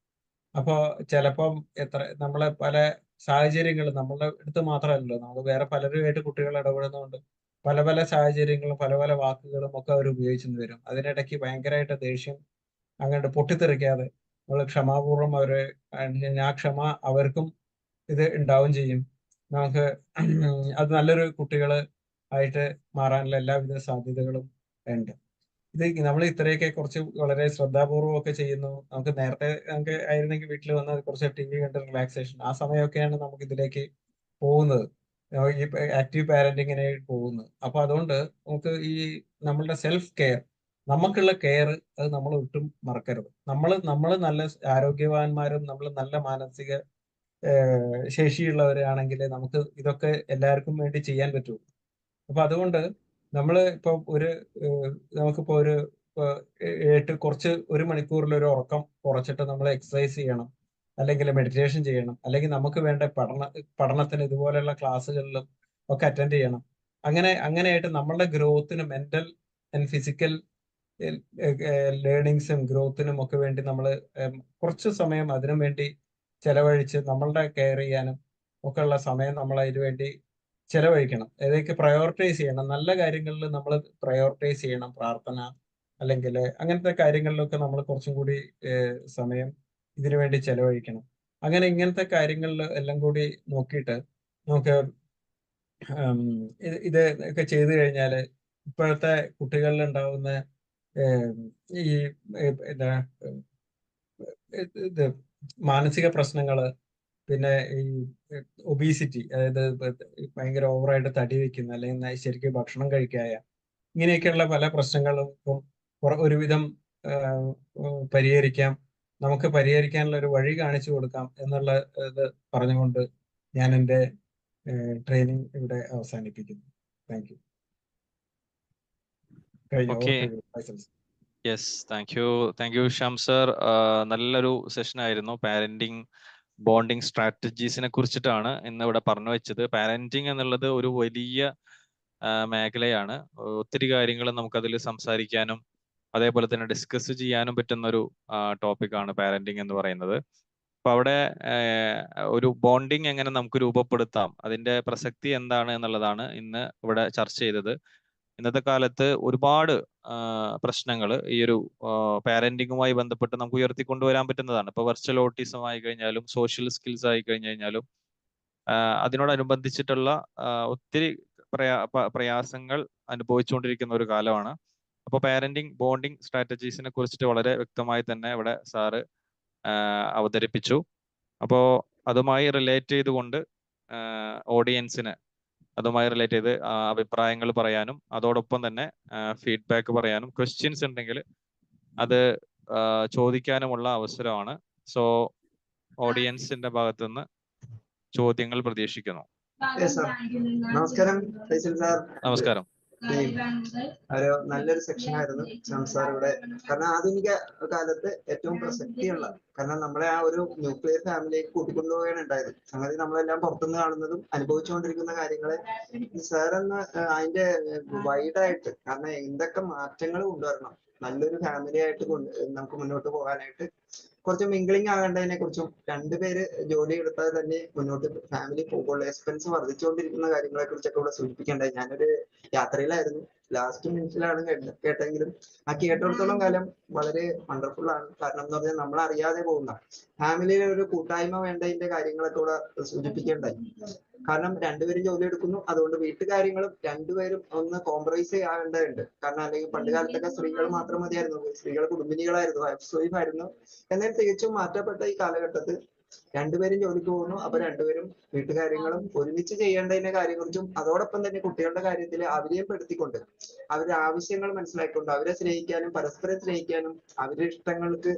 അപ്പോ ചിലപ്പം നമ്മളെ പല സാഹചര്യങ്ങളും നമ്മളുടെ അടുത്ത് മാത്രമല്ലല്ലോ, നമ്മൾ വേറെ പലരുമായിട്ട് കുട്ടികൾ ഇടപെടുന്നതുകൊണ്ട് പല പല സാഹചര്യങ്ങളും പല പല വാക്കുകളും ഒക്കെ അവർ ഉപയോഗിച്ചെന്ന് വരും. അതിനിടയ്ക്ക് ഭയങ്കരമായിട്ട് ദേഷ്യം അങ്ങോട്ട് പൊട്ടിത്തെറിക്കാതെ നമ്മൾ ക്ഷമാപൂർവ്വം ആ ക്ഷമ അവർക്കും ഇത് ഉണ്ടാവും ചെയ്യും. നമുക്ക് അത് നല്ലൊരു കുട്ടികള് ആയിട്ട് മാറാനുള്ള എല്ലാവിധ സാധ്യതകളും ഉണ്ട്. നമ്മൾ ഇത്രയൊക്കെ കുറച്ച് വളരെ ശ്രദ്ധാപൂർവം ഒക്കെ ചെയ്യുന്നു. നേരത്തെ ആയിരുന്നെങ്കിൽ വീട്ടിൽ വന്ന് കുറച്ച് TV കണ്ട് റിലാക്സേഷൻ, ആ സമയമൊക്കെയാണ് നമുക്ക് ഇതിലേക്ക് പോകുന്നത്, ഈ ആക്റ്റീവ് പാരന്റിങ്ങിനെ പോകുന്നത്. അപ്പൊ അതുകൊണ്ട് നമുക്ക് ഈ നമ്മളുടെ സെൽഫ് കെയർ, നമുക്കുള്ള കെയർ, അത് നമ്മൾ ഒട്ടും മറക്കരുത്. നമ്മൾ നല്ല ആരോഗ്യവാന്മാരും നമ്മൾ നല്ല മാനസിക ശേഷിയുള്ളവരാണെങ്കിൽ നമുക്ക് ഇതൊക്കെ എല്ലാവർക്കും വേണ്ടി ചെയ്യാൻ പറ്റുള്ളൂ. അപ്പൊ അതുകൊണ്ട് നമുക്കിപ്പോ കുറച്ച് 1 മണിക്കൂറിൽ ഒരു ഉറക്കം കുറച്ചിട്ട് നമ്മൾ എക്സസൈസ് ചെയ്യണം, അല്ലെങ്കിൽ മെഡിറ്റേഷൻ ചെയ്യണം, അല്ലെങ്കിൽ നമുക്ക് വേണ്ട പഠനത്തിന് ഇതുപോലെയുള്ള ക്ലാസ്സുകളിലും ഒക്കെ അറ്റൻഡ് ചെയ്യണം. അങ്ങനെയായിട്ട് നമ്മളുടെ ഗ്രോത്തിന്, മെന്റൽ ആൻഡ് ഫിസിക്കൽ ലേണിങ്സും ഗ്രോത്തിനും ഒക്കെ വേണ്ടി നമ്മൾ കുറച്ച് സമയം അതിനു വേണ്ടി ചെലവഴിച്ച് നമ്മളുടെ കെയർ ചെയ്യാനും ഒക്കെ ഉള്ള സമയം നമ്മൾ അതിനു വേണ്ടി ചെലവഴിക്കണം. ഏതൊക്കെ പ്രയോറിറ്റൈസ് ചെയ്യണം, നല്ല കാര്യങ്ങളിൽ നമ്മൾ പ്രയോറിറ്റൈസ് ചെയ്യണം. പ്രാർത്ഥന അല്ലെങ്കിൽ അങ്ങനത്തെ കാര്യങ്ങളിലൊക്കെ നമ്മൾ കുറച്ചും കൂടി സമയം ഇതിനു വേണ്ടി ചെലവഴിക്കണം. അങ്ങനെ ഇങ്ങനത്തെ കാര്യങ്ങളിൽ എല്ലാം കൂടി നോക്കിയിട്ട് നമുക്ക് ഇത് ഒക്കെ ചെയ്തു കഴിഞ്ഞാൽ ഇപ്പോഴത്തെ കുട്ടികളിൽ ഉണ്ടാവുന്ന ഈ എന്താ ഇത് മാനസിക പ്രശ്നങ്ങള്, പിന്നെ ഈ ഒബീസിറ്റി, അതായത് ഭയങ്കര ഓവറായിട്ട് തടി വെക്കുന്ന, അല്ലെങ്കിൽ ശരിക്കും ഭക്ഷണം കഴിക്കായ, ഇങ്ങനെയൊക്കെയുള്ള പല പ്രശ്നങ്ങളും ഒരുവിധം നമുക്ക് പരിഹരിക്കാനുള്ള ഒരു വഴി കാണിച്ചു കൊടുക്കാം എന്നുള്ള ഇത് പറഞ്ഞുകൊണ്ട് ഞാൻ എൻ്റെ ട്രെയിനിങ് ഇവിടെ അവസാനിപ്പിക്കുന്നു. Thank you. Yes, thank you Shyam sir. നല്ലൊരു സെഷൻ ആയിരുന്നു. പാരന്റിങ് ബോണ്ടിങ് സ്ട്രാറ്റജീസിനെ കുറിച്ചിട്ടാണ് ഇന്ന് ഇവിടെ പറഞ്ഞു വെച്ചത്. പാരന്റിങ് എന്നുള്ളത് ഒരു വലിയ മേഖലയാണ്. ഒത്തിരി കാര്യങ്ങൾ നമുക്കതിൽ സംസാരിക്കാനും അതേപോലെ തന്നെ ഡിസ്കസ് ചെയ്യാനും പറ്റുന്ന ഒരു ടോപ്പിക്കാണ് പാരന്റിങ് എന്ന് പറയുന്നത്. അപ്പൊ അവിടെ ഒരു ബോണ്ടിങ് എങ്ങനെ നമുക്ക് രൂപപ്പെടുത്താം, അതിന്റെ പ്രസക്തി എന്താണ് എന്നുള്ളതാണ് ഇന്ന് ഇവിടെ ചർച്ച ചെയ്തത്. ഇന്നത്തെ കാലത്ത് ഒരുപാട് പ്രശ്നങ്ങൾ ഈ ഒരു പാരന്റിങ്ങുമായി ബന്ധപ്പെട്ട് നമുക്ക് ഉയർത്തിക്കൊണ്ടുവരാൻ പറ്റുന്നതാണ്. ഇപ്പൊ വെർച്വൽ ഓട്ടിസം ആയി കഴിഞ്ഞാലും സോഷ്യൽ സ്കിൽസ് ആയി കഴിഞ്ഞാലും അതിനോടനുബന്ധിച്ചിട്ടുള്ള ഒത്തിരി പ്രയാസങ്ങൾ അനുഭവിച്ചുകൊണ്ടിരിക്കുന്ന ഒരു കാലമാണ്. അപ്പോൾ പാരന്റിങ് ബോണ്ടിങ് സ്ട്രാറ്റജീസിനെ കുറിച്ചിട്ട് വളരെ വ്യക്തമായി തന്നെ ഇവിടെ സാറ് അവതരിപ്പിച്ചു. അപ്പോൾ അതുമായി റിലേറ്റ് ചെയ്തുകൊണ്ട് ഓഡിയൻസിന് അതുമായി റിലേറ്റ് ചെയ്ത് അഭിപ്രായങ്ങൾ പറയാനും അതോടൊപ്പം തന്നെ ഫീഡ്ബാക്ക് പറയാനും ക്വസ്റ്റ്യൻസ് ഉണ്ടെങ്കിൽ അത് ചോദിക്കാനുമുള്ള അവസരമാണ്. സോ ഓഡിയൻസിന്റെ ഭാഗത്തുനിന്ന് ചോദ്യങ്ങൾ പ്രതീക്ഷിക്കുന്നു. നമസ്കാരം സാർ. നമസ്കാരം. ഒരു നല്ലൊരു സെക്ഷൻ ആയിരുന്നു സാർ ഇവിടെ. കാരണം ആധുനിക കാലത്ത് ഏറ്റവും പ്രസക്തിയുള്ള, കാരണം നമ്മളെ ആ ഒരു ന്യൂക്ലിയർ ഫാമിലിയിലേക്ക് കൂട്ടിക്കൊണ്ടുപോവുകയാണ് ഉണ്ടായത്. സംഗതി നമ്മളെല്ലാം പുറത്തുനിന്ന് കാണുന്നതും അനുഭവിച്ചുകൊണ്ടിരിക്കുന്ന കാര്യങ്ങളെ സാർ എന്ന അതിന്റെ വൈഡായിട്ട്, കാരണം എന്തൊക്കെ മാറ്റങ്ങൾ കൊണ്ടുവരണം, നല്ലൊരു ഫാമിലി ആയിട്ട് നമുക്ക് മുന്നോട്ട് പോകാനായിട്ട് കുറച്ച് മിംഗ്ലിംഗ് ആകേണ്ടതിനെ കുറിച്ചും രണ്ടുപേര് ജോലി എടുത്താൽ തന്നെ മുന്നോട്ട് ഫാമിലി പോകുള്ളൂ, എക്സ്പെൻസ് വർദ്ധിച്ചുകൊണ്ടിരിക്കുന്ന കാര്യങ്ങളെ കുറിച്ചൊക്കെ ഇവിടെ സൂചിപ്പിക്കേണ്ടായി. ഞാനൊരു യാത്രയിലായിരുന്നു, ലാസ്റ്റ് മിനിറ്റിലാണ് കേട്ടെങ്കിലും ആ കേട്ടിടത്തോളം കാലം വളരെ വണ്ടർഫുൾ ആണ്. കാരണം എന്ന് പറഞ്ഞാൽ നമ്മൾ അറിയാതെ പോകുന്ന ഫാമിലിയിൽ ഒരു കൂട്ടായ്മ വേണ്ടതിന്റെ കാര്യങ്ങളൊക്കെ ഇവിടെ സൂചിപ്പിക്കേണ്ടായി. കാരണം രണ്ടുപേരും ജോലി എടുക്കുന്നു, അതുകൊണ്ട് വീട്ടുകാര്യങ്ങളും രണ്ടുപേരും ഒന്ന് കോംപ്രമൈസ് ആവേണ്ടതുണ്ട്. കാരണം അല്ലെങ്കിൽ പണ്ട് കാലത്തൊക്കെ സ്ത്രീകൾ മാത്രം മതിയായിരുന്നു, സ്ത്രീകൾ കുടുംബിനികളായിരുന്നു, ഹൗസ് വൈഫ് ആയിരുന്നു. എന്നാൽ തികച്ചും മാറ്റപ്പെട്ട ഈ കാലഘട്ടത്തിൽ രണ്ടുപേരും ജോലിക്ക് പോകുന്നു. അപ്പൊ രണ്ടുപേരും വീട്ടുകാര്യങ്ങളും ഒരുമിച്ച് ചെയ്യേണ്ടതിന്റെ കാര്യത്തെക്കുറിച്ചും അതോടൊപ്പം തന്നെ കുട്ടികളുടെ കാര്യത്തിൽ അവരെയും പെടുത്തിക്കൊണ്ട് അവരുടെ ആവശ്യങ്ങൾ മനസ്സിലാക്കിക്കൊണ്ട് അവരെ സ്നേഹിക്കാനും പരസ്പരം സ്നേഹിക്കാനും അവരുടെ ഇഷ്ടങ്ങൾക്ക്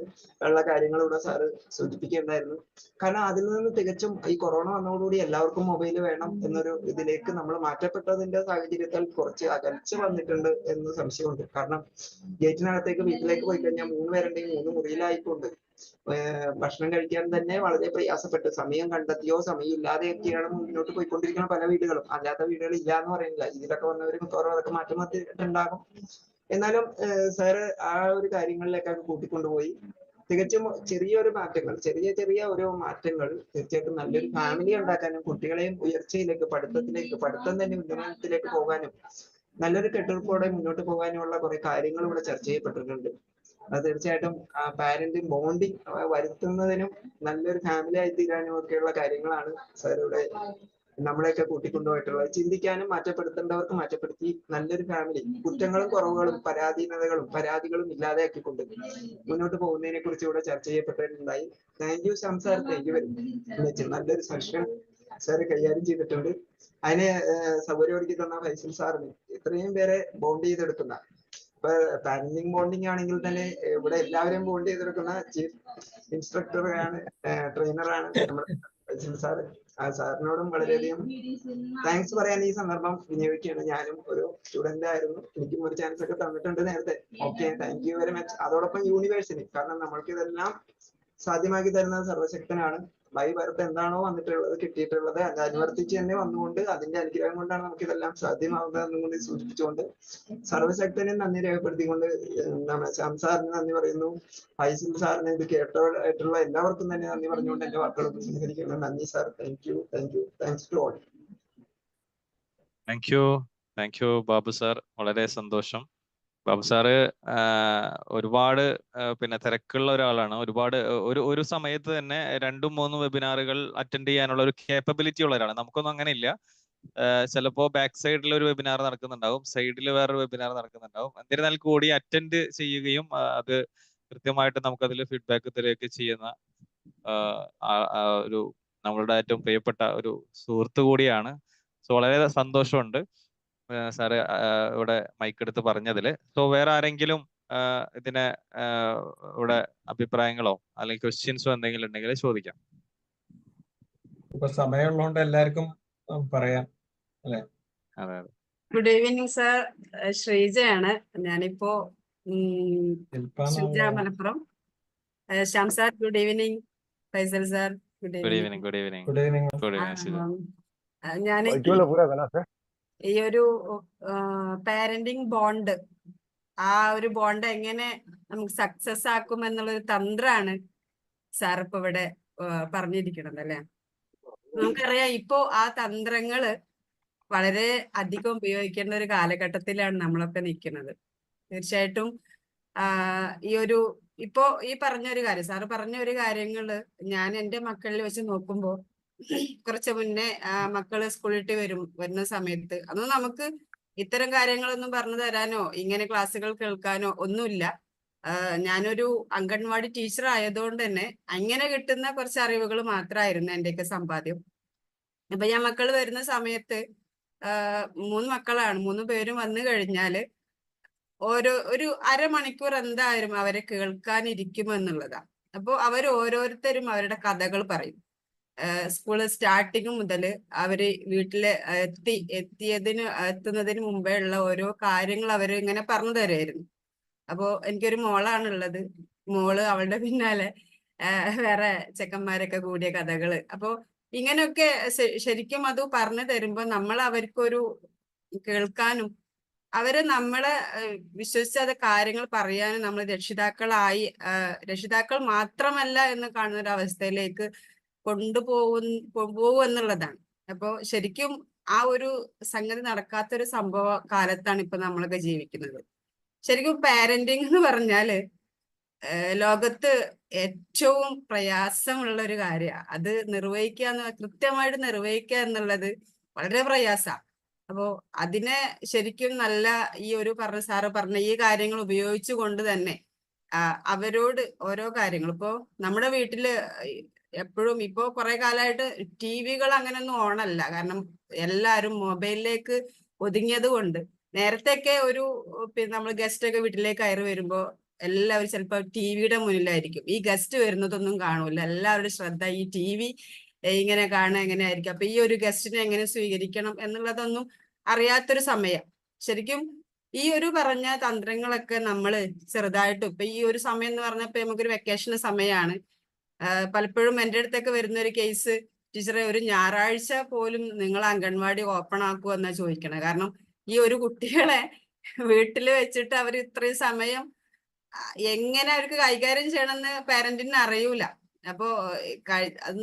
ഉള്ള കാര്യങ്ങൾ ഇവിടെ സാറ് സൂചിപ്പിക്കേണ്ടായിരുന്നു. കാരണം അതിൽ നിന്ന് തികച്ചും ഈ കൊറോണ വന്നതോടുകൂടി എല്ലാവർക്കും മൊബൈൽ വേണം എന്നൊരു ഇതിലേക്ക് നമ്മൾ മാറ്റപ്പെട്ടതിന്റെ സാഹചര്യത്തിൽ കുറച്ച് അകൽച്ച വന്നിട്ടുണ്ട് എന്ന് സംശയമുണ്ട്. കാരണം ഗേറ്റിനകത്തേക്ക് വീട്ടിലേക്ക് പോയി കഴിഞ്ഞാൽ 3 പേരുണ്ടെങ്കിൽ 3 മുറിയിലായിക്കൊണ്ട് ഭക്ഷണം കഴിക്കാൻ തന്നെ വളരെ പ്രയാസപ്പെട്ട് സമയം കണ്ടെത്തിയോ സമയം ഇല്ലാതെയൊക്കെയാണ് മുന്നോട്ട് പോയിക്കൊണ്ടിരിക്കുന്ന പല വീടുകളും. അല്ലാത്ത വീടുകൾ ഇല്ല എന്ന് പറയുന്നില്ല, ഇതിലൊക്കെ വന്നവർ മിക്കവാറും അതൊക്കെ മാറ്റം വന്നിട്ടുണ്ടാകും. എന്നാലും സാറ് ആ ഒരു കാര്യങ്ങളിലേക്കൊക്കെ കൂട്ടിക്കൊണ്ടുപോയി തികച്ചും ചെറിയൊരു മാറ്റങ്ങൾ, ചെറിയ ഒരു മാറ്റങ്ങൾ തീർച്ചയായിട്ടും നല്ലൊരു ഫാമിലി ഉണ്ടാക്കാനും കുട്ടികളെയും ഉയർച്ചയിലേക്ക് പഠിത്തം തന്നെ ഉന്നമനത്തിലേക്ക് പോകാനും നല്ലൊരു കെട്ടുറപ്പോടെ മുന്നോട്ട് പോകാനുമുള്ള കുറെ കാര്യങ്ങൾ ഇവിടെ ചർച്ച ചെയ്യപ്പെട്ടിട്ടുണ്ട്. അത് തീർച്ചയായിട്ടും ആ പാരന്റിങ് ബോണ്ടിങ് വരുത്തുന്നതിനും നല്ലൊരു ഫാമിലി ആയി തീരാനും ഒക്കെയുള്ള കാര്യങ്ങളാണ് സാർ ഇവിടെ നമ്മളെയൊക്കെ കൂട്ടിക്കൊണ്ടുപോയിട്ടുള്ളത്. ചിന്തിക്കാനും മാറ്റപ്പെടുത്തേണ്ടവർക്ക് മാറ്റപ്പെടുത്തി നല്ലൊരു ഫാമിലി, കുറ്റങ്ങളും കുറവുകളും പരാതികളും ഇല്ലാതെയാക്കിക്കൊണ്ട് മുന്നോട്ട് പോകുന്നതിനെ കുറിച്ച് ഇവിടെ ചർച്ച ചെയ്യപ്പെട്ടിട്ടുണ്ടായി. Thank you Shyam sir, thank you very much. നല്ലൊരു സെഷൻ സാർ കൈകാര്യം ചെയ്തിട്ടുണ്ട്. അതിന് സൗകര്യം ഒരുക്കി തന്ന ഫൈസൽ സാറിന്, ഇത്രയും പേരെ ബോണ്ട് ചെയ്തെടുക്കുന്ന, ഇപ്പൊ പാരന്റിങ് ബോണ്ടിങ് ആണെങ്കിൽ തന്നെ ഇവിടെ എല്ലാവരെയും ബോണ്ട് ചെയ്തെടുക്കുന്ന ചീഫ് ഇൻസ്ട്രക്ടറാണ്, ട്രെയിനറാണ് നമ്മുടെ ഫൈസൽ സാറ്. ആ സാറിനോടും വളരെയധികം താങ്ക്സ് പറയാൻ ഈ സന്ദർഭം വിനിയോഗിക്കുകയാണ്. ഞാനും ഒരു സ്റ്റുഡന്റ് ആയിരുന്നു, എനിക്കും ഒരു ചാൻസ് ഒക്കെ തന്നിട്ടുണ്ട് നേരത്തെ. Okay, thank you very much. അതോടൊപ്പം യൂണിവേഴ്സിന്, കാരണം നമ്മൾക്ക് ഇതെല്ലാം സാധ്യമാക്കി തരുന്നത് സർവശക്തനാണ്. ബൈ ബർത്ത് എന്താണോ വന്നിട്ടുള്ളത് കിട്ടിയിട്ടുള്ളത് അത് അനുവർത്തിച്ച് തന്നെ വന്നുകൊണ്ട് അതിന്റെ അനുഗ്രഹം കൊണ്ടാണ് നമുക്ക് ഇതെല്ലാം സാധ്യമാവുന്നത് എന്നുകൊണ്ട് സൂചിപ്പിച്ചുകൊണ്ട് സർവശക്തനെ നന്ദി രേഖപ്പെടുത്തിക്കൊണ്ട് ശ്യാം സാറിന് നന്ദി പറയുന്നു. ഫൈസൽ സാറിന് ഇത് കേട്ടതായിട്ടുള്ള എല്ലാവർക്കും തന്നെ നന്ദി പറഞ്ഞുകൊണ്ട് എന്റെ വാക്കുകൾ ഉപസംഹരിക്കുന്നു. നന്ദി sir, thank you, thanks to all. Thank you Babu sir, വളരെ സന്തോഷം. ബാബു സാറ് ഒരുപാട് പിന്നെ തിരക്കുള്ള ഒരാളാണ്. ഒരുപാട് ഒരു സമയത്ത് തന്നെ 2-3 വെബിനാറുകൾ അറ്റൻഡ് ചെയ്യാനുള്ള ഒരു കേപ്പബിലിറ്റി ഉള്ള ഒരാളാണ്. നമുക്കൊന്നും അങ്ങനെ ഇല്ല. ചിലപ്പോ ബാക്ക് സൈഡിൽ ഒരു വെബിനാർ നടക്കുന്നുണ്ടാവും, സൈഡിൽ വേറൊരു വെബിനാർ നടക്കുന്നുണ്ടാവും. എന്നിരുന്നാൽ കൂടി അറ്റൻഡ് ചെയ്യുകയും അത് കൃത്യമായിട്ട് നമുക്കതിൽ ഫീഡ്ബാക്ക് തരികയൊക്കെ ചെയ്യുന്ന ഒരു നമ്മളുടെ ഏറ്റവും പ്രിയപ്പെട്ട ഒരു സുഹൃത്ത് കൂടിയാണ്. സോ വളരെ സന്തോഷമുണ്ട് സാറ് ഇവിടെ മൈക്ക് എടുത്ത് പറഞ്ഞതില്. സോ വേറെ ആരെങ്കിലും ഇതിനെ ഇവിടെ അഭിപ്രായങ്ങളോ അല്ലെങ്കിൽ ക്വസ്റ്റ്യൻസോ എന്തെങ്കിലും ഉണ്ടെങ്കിൽ ചോദിക്കാം. ഇപ്പൊ സമയമുള്ളതുകൊണ്ട് എല്ലാവർക്കും പറയാം അല്ലെ? അതെ. ഗുഡ് ഈവനിങ് സാർ, ശ്രീജയാണ്. ഞാനിപ്പോ Malappuram. Shyam sir good evening. Faisal sir good evening. ഞാൻ ഈ ഒരു പാരന്റിങ് ബോണ്ട്, ആ ഒരു ബോണ്ട് എങ്ങനെ നമുക്ക് സക്സസ് ആക്കും എന്നുള്ളൊരു തന്ത്രമാണ് സാർ ഇപ്പൊ ഇവിടെ പറഞ്ഞിരിക്കുന്നത് അല്ലെ. നമുക്കറിയാം ഇപ്പോ ആ തന്ത്രങ്ങള് വളരെ അധികം ഉപയോഗിക്കേണ്ട ഒരു കാലഘട്ടത്തിലാണ് നമ്മളൊക്കെ നിൽക്കുന്നത്. തീർച്ചയായിട്ടും ഇപ്പോ ഈ പറഞ്ഞൊരു കാര്യം, സാറ് പറഞ്ഞ ഒരു കാര്യങ്ങള് ഞാൻ എൻ്റെ മക്കളിൽ വെച്ച് നോക്കുമ്പോൾ കുറച്ച് മുന്നേ മക്കള് സ്കൂളിട്ട് വരുന്ന സമയത്ത് അന്ന് നമുക്ക് ഇത്തരം കാര്യങ്ങളൊന്നും പറഞ്ഞു തരാനോ ഇങ്ങനെ ക്ലാസ്സുകൾ കേൾക്കാനോ ഒന്നുമില്ല. ഞാനൊരു അംഗൻവാടി ടീച്ചർ ആയതുകൊണ്ട് തന്നെ അങ്ങനെ കിട്ടുന്ന കുറച്ച് അറിവുകൾ മാത്രമായിരുന്നു എന്റെയൊക്കെ സമ്പാദ്യം. അപ്പൊ ഞാൻ മക്കൾ വരുന്ന സമയത്ത് 3 മക്കളാണ്, 3 പേരും വന്നു കഴിഞ്ഞാല് ഒരു അരമണിക്കൂർ എന്തായാലും അവരെ കേൾക്കാനിരിക്കുമെന്നുള്ളതാ. അപ്പോൾ അവർ ഓരോരുത്തരും അവരുടെ കഥകൾ പറയും. സ്കൂള് സ്റ്റാർട്ടിങ് മുതൽ അവര് വീട്ടില് എത്തുന്നതിന് മുമ്പേ ഉള്ള ഓരോ കാര്യങ്ങൾ അവര് ഇങ്ങനെ പറഞ്ഞു തരുമായിരുന്നു. അപ്പോ എനിക്കൊരു മോളാണുള്ളത്. മോള് അവളുടെ പിന്നാലെ വേറെ ചെക്കന്മാരൊക്കെ കൂടിയ കഥകള്. അപ്പോ ഇങ്ങനെയൊക്കെ ശരിക്കും അത് പറഞ്ഞു തരുമ്പോ നമ്മൾ അവർക്കൊരു കേൾക്കാനും അവര് നമ്മളെ വിശ്വസിച്ച് അത് കാര്യങ്ങൾ പറയാനും നമ്മൾ രക്ഷിതാക്കൾ മാത്രമല്ല എന്ന് കാണുന്ന ഒരു അവസ്ഥയിലേക്ക് പോകും എന്നുള്ളതാണ്. അപ്പോ ശരിക്കും ആ ഒരു സംഗതി നടക്കാത്തൊരു സംഭവ കാലത്താണ് ഇപ്പൊ നമ്മളൊക്കെ ജീവിക്കുന്നത്. ശരിക്കും പാരന്റിങ് എന്ന് പറഞ്ഞാല് ലോകത്ത് ഏറ്റവും പ്രയാസമുള്ള ഒരു കാര്യമാണ്. അത് കൃത്യമായിട്ട് നിർവഹിക്കുക എന്നുള്ളത് വളരെ പ്രയാസമാണ്. അപ്പോ അതിനെ ശരിക്കും നല്ല ഈ ഒരു സാറ് പറഞ്ഞ ഈ കാര്യങ്ങൾ ഉപയോഗിച്ചുകൊണ്ട് തന്നെ അവരോട് ഓരോ കാര്യങ്ങൾ ഇപ്പോ നമ്മുടെ വീട്ടില് എപ്പോഴും ഇപ്പോ കുറെ കാലമായിട്ട് ടിവികൾ അങ്ങനെയൊന്നും ഓണല്ല. കാരണം എല്ലാവരും മൊബൈലിലേക്ക് ഒതുങ്ങിയത് കൊണ്ട്. നേരത്തെയൊക്കെ നമ്മൾ ഗസ്റ്റ് ഒക്കെ വീട്ടിലേക്ക് കയറി വരുമ്പോ എല്ലാവരും ചിലപ്പോ ടിവിയുടെ മുന്നിലായിരിക്കും. ഈ ഗസ്റ്റ് വരുന്നതൊന്നും കാണൂല. എല്ലാവരുടെ ശ്രദ്ധ ഈ ടിവി ഇങ്ങനെ കാണുക എങ്ങനെയായിരിക്കും, അപ്പൊ ഈ ഒരു ഗസ്റ്റിനെ എങ്ങനെ സ്വീകരിക്കണം എന്നുള്ളതൊന്നും അറിയാത്തൊരു സമയം. ശരിക്കും ഈ ഒരു പറഞ്ഞ തന്ത്രങ്ങളൊക്കെ നമ്മൾ ചെറുതായിട്ടും ഇപ്പൊ ഈ ഒരു സമയം എന്ന് പറഞ്ഞപ്പോ നമുക്കൊരു വെക്കേഷൻ സമയമാണ്. പലപ്പോഴും എൻ്റെ അടുത്തൊക്കെ വരുന്ന ഒരു കേസ്, ടീച്ചറെ ഒരു ഞായറാഴ്ച പോലും നിങ്ങൾ അംഗൻവാടി ഓപ്പൺ ആക്കുമോ എന്നാ ചോദിക്കണേ. കാരണം ഈ ഒരു കുട്ടികളെ വീട്ടിൽ വെച്ചിട്ട് അവർ ഇത്രയും സമയം എങ്ങനെ അവർക്ക് കൈകാര്യം ചെയ്യണമെന്ന് പാരന്റിന് അറിയൂല. അപ്പോ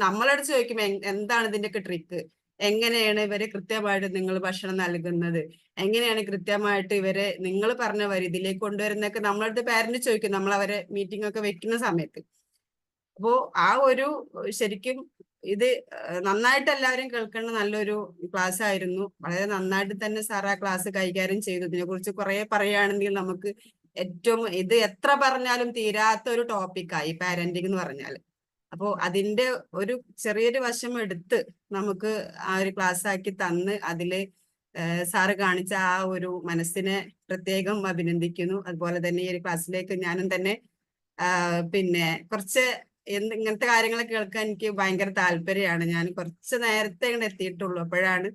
നമ്മളടുത്ത് ചോദിക്കും എന്താണ് ഇതിന്റെയൊക്കെ ട്രിക്ക്, എങ്ങനെയാണ് ഇവരെ കൃത്യമായിട്ട് നിങ്ങൾ ഭക്ഷണം നൽകുന്നത്, എങ്ങനെയാണ് കൃത്യമായിട്ട് ഇവരെ നിങ്ങൾ പറഞ്ഞ ഇതിലേക്ക് കൊണ്ടുവരുന്നൊക്കെ നമ്മളടുത്ത് പാരന്റ് ചോദിക്കും, നമ്മൾ അവരെ മീറ്റിംഗ് ഒക്കെ വെക്കുന്ന സമയത്ത്. അപ്പോ ആ ഒരു ശരിക്കും ഇത് നന്നായിട്ട് എല്ലാവരും കേൾക്കേണ്ട നല്ലൊരു ക്ലാസ് ആയിരുന്നു. വളരെ നന്നായിട്ട് തന്നെ സാർ ആ ക്ലാസ് കൈകാര്യം ചെയ്തു. ഇതിനെ കുറിച്ച് കുറെ പറയുകയാണെങ്കിൽ നമുക്ക് ഇത് എത്ര പറഞ്ഞാലും തീരാത്ത ഒരു ടോപ്പിക്കായി പാരന്റിങ് എന്ന് പറഞ്ഞാൽ. അപ്പോ അതിന്റെ ഒരു ചെറിയൊരു വശം എടുത്ത് നമുക്ക് ആ ഒരു ക്ലാസ് ആക്കി തന്ന് അതില് സാറ് കാണിച്ച ആ ഒരു മനസ്സിനെ പ്രത്യേകം അഭിനന്ദിക്കുന്നു. അതുപോലെ തന്നെ ഈ ഒരു ക്ലാസ്സിലേക്ക് ഞാനും തന്നെ പിന്നെ കുറച്ച് ഇങ്ങനത്തെ കാര്യങ്ങളൊക്കെ കേൾക്കാൻ എനിക്ക് ഭയങ്കര താല്പര്യമാണ്. ഞാൻ കുറച്ച് നേരത്തെ ഇങ്ങോട്ട് എത്തിയിട്ടുള്ളൂ. അപ്പോഴാണ്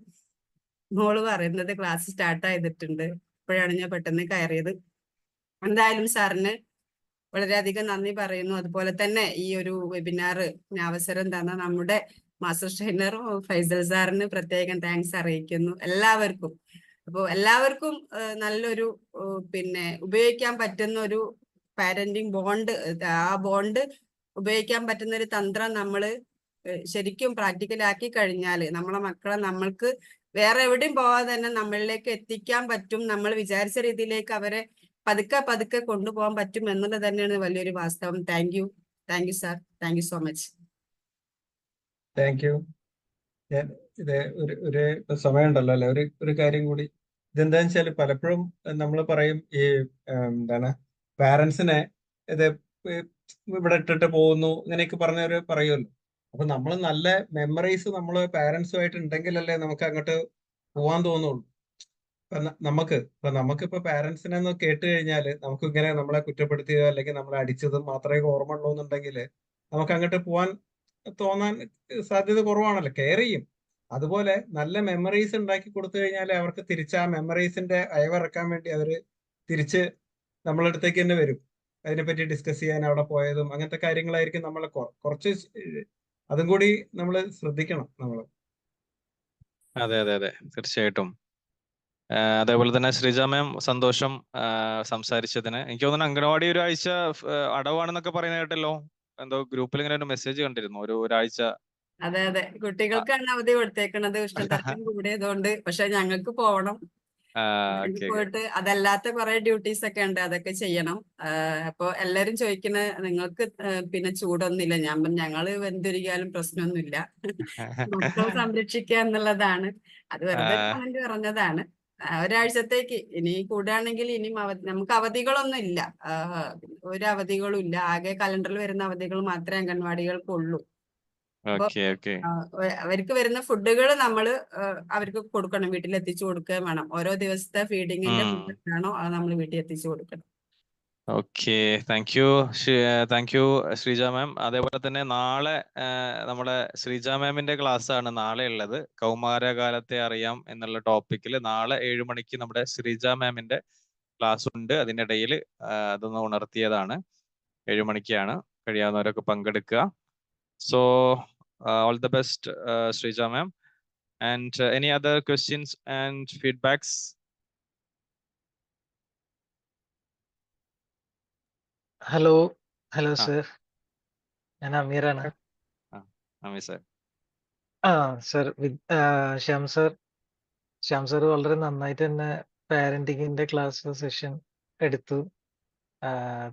മോള് പറയുന്നത് ക്ലാസ് സ്റ്റാർട്ട് ചെയ്തിട്ടുണ്ട്. അപ്പോഴാണ് ഞാൻ പെട്ടെന്ന് കയറിയത്. എന്തായാലും സാറിന് വളരെയധികം നന്ദി പറയുന്നു. അതുപോലെ തന്നെ ഈ ഒരു വെബിനാറിന് അവസരം തന്ന നമ്മുടെ മാസ്റ്റർ ട്രെയിനർ ഫൈസൽ സാറിന് പ്രത്യേകം താങ്ക്സ് അറിയിക്കുന്നു. എല്ലാവർക്കും. അപ്പോൾ എല്ലാവർക്കും നല്ലൊരു ഉപയോഗിക്കാൻ പറ്റുന്ന ഒരു പാരന്റിങ് ബോണ്ട്, ആ ബോണ്ട് ഉപയോഗിക്കാൻ പറ്റുന്ന ഒരു തന്ത്രം നമ്മൾ ശരിക്കും പ്രാക്ടിക്കലാക്കി കഴിഞ്ഞാൽ നമ്മളെ മക്കളെ നമ്മൾക്ക് വേറെ എവിടെയും പോവാതെ തന്നെ നമ്മളിലേക്ക് എത്തിക്കാൻ പറ്റും. നമ്മൾ വിചാരിച്ച രീതിയിലേക്ക് അവരെ പതുക്കെ കൊണ്ടുപോകാൻ പറ്റും എന്നുള്ളത് തന്നെയാണ് വലിയൊരു വാസ്തവം. Thank you sir, thank you so much. Thank you. ഇത് ഒരു സമയമുണ്ടല്ലോ അല്ലെ, ഒരു കാര്യം കൂടി. ഇതെന്താന്ന് വെച്ചാൽ പലപ്പോഴും നമ്മൾ പറയും ഈ എന്താണ് പാരന്റ്സിനെ ഇത് ഇവിടെ ഇട്ടിട്ട് പോകുന്നു ഇങ്ങനെയൊക്കെ പറഞ്ഞവര് പറയുമല്ലോ. അപ്പൊ നമ്മൾ നല്ല മെമ്മറീസ് നമ്മൾ പാരന്റ്സുമായിട്ട് ഉണ്ടെങ്കിലല്ലേ നമുക്ക് അങ്ങോട്ട് പോവാൻ തോന്നുള്ളൂ. നമുക്കിപ്പോ പാരന്റ്സിനെ ഒന്ന് കേട്ട് കഴിഞ്ഞാൽ നമുക്ക് ഇങ്ങനെ നമ്മളെ കുറ്റപ്പെടുത്തിയതോ അല്ലെങ്കിൽ നമ്മളെ അടിച്ചതും മാത്രമേ ഓർമ്മ ഉള്ളൂ എന്നുണ്ടെങ്കിൽ നമുക്ക് അങ്ങോട്ട് തോന്നാൻ സാധ്യത കുറവാണല്ലോ. കെയർ ചെയ്യും. അതുപോലെ നല്ല മെമ്മറീസ് ഉണ്ടാക്കി കൊടുത്തു കഴിഞ്ഞാൽ അവർക്ക് തിരിച്ച് ആ മെമ്മറീസിന്റെ അയവിറക്കാൻ വേണ്ടി അവര് തിരിച്ച് നമ്മളടുത്തേക്ക് തന്നെ വരും. അതിനെപ്പറ്റി ഡിസ്കസ് ചെയ്യാൻ അവിടെ പോയതും അങ്ങനത്തെ കാര്യങ്ങളായിരിക്കും. നമ്മളെ കുറച്ച് അതും കൂടി നമ്മൾ ശ്രദ്ധിക്കണം നമ്മള്. അതെ അതെ അതെ, തീർച്ചയായിട്ടും. അതേപോലെ തന്നെ ശ്രീജ മാം, സന്തോഷം സംസാരിച്ചതിന്. എനിക്ക് തോന്നുന്നു അംഗനവാടി ഒരാഴ്ച അടവാണെന്നൊക്കെ പറയുന്ന കേട്ടല്ലോ. എന്തോ ഗ്രൂപ്പിൽ ഇങ്ങനെ ഒരു മെസ്സേജ് കണ്ടിരുന്നു, ഒരാഴ്ച. അതെ, കുട്ടികൾക്കാണ് അവധി കൊടുത്തേക്കണത് ഉഷ്ണതരംഗം കൂടിയതുകൊണ്ട്. പക്ഷെ ഞങ്ങൾക്ക് പോകണം. പോയിട്ട് അതല്ലാത്ത കുറെ ഡ്യൂട്ടീസ് ഒക്കെ ഉണ്ട്, അതൊക്കെ ചെയ്യണം. അപ്പൊ എല്ലാരും ചോദിക്കുന്ന നിങ്ങൾക്ക് ചൂടൊന്നുമില്ല. ഞാൻ ഞങ്ങള് വെന്തുരുകിയാലും പ്രശ്നമൊന്നുമില്ല, മക്കളെ സംരക്ഷിക്കുക എന്നുള്ളതാണ്. അത് വെറുതെ കമന്റ് പറഞ്ഞതാണ്. ഒരാഴ്ചത്തേക്ക് ഇനി കൂടുകയാണെങ്കിൽ ഇനിയും നമുക്ക് അവധികളൊന്നും ഇല്ല, ഒരു അവധികളും ഇല്ല. ആകെ കലണ്ടറിൽ വരുന്ന അവധികൾ മാത്രമേ അംഗൻവാടികൾക്കുള്ളൂ. അപ്പൊ അവർക്ക് വരുന്ന ഫുഡുകൾ നമ്മൾ അവർക്ക് കൊടുക്കണം, വീട്ടിൽ എത്തിച്ചു കൊടുക്കുകയും വേണം. ഓരോ ദിവസത്തെ ഫീഡിങ്ങിന്റെ ഫുഡ് ആണോ അത് നമ്മൾ വീട്ടിൽ എത്തിച്ചു കൊടുക്കണം. ഓക്കെ, താങ്ക് യു ശ്രീജ മാം. അതേപോലെ തന്നെ നാളെ നമ്മുടെ ശ്രീജ മാമിന്റെ ക്ലാസ് ആണ് നാളെ ഉള്ളത്. കൗമാരകാലത്തെ അറിയാം എന്നുള്ള ടോപ്പിക്കിൽ നാളെ 7 മണിക്ക് നമ്മുടെ ശ്രീജ മാമിന്റെ ക്ലാസ് ഉണ്ട്. അതിനിടയിൽ അതൊന്ന് ഉണർത്തിയതാണ്. 7 മണിക്കാണ്. കഴിയാവുന്നവരൊക്കെ പങ്കെടുക്കുക. So all the best, Srija ma'am. And any other questions and feedbacks? Hello hello ആ സർ, ഞാൻ അമീറാണ്. ആ അമീർ സർ. സർ ശ്യാം സർ വളരെ നന്നായിട്ട് തന്നെ പാരന്റിങ്ങിന്റെ ക്ലാസ് സെഷൻ എടുത്തു.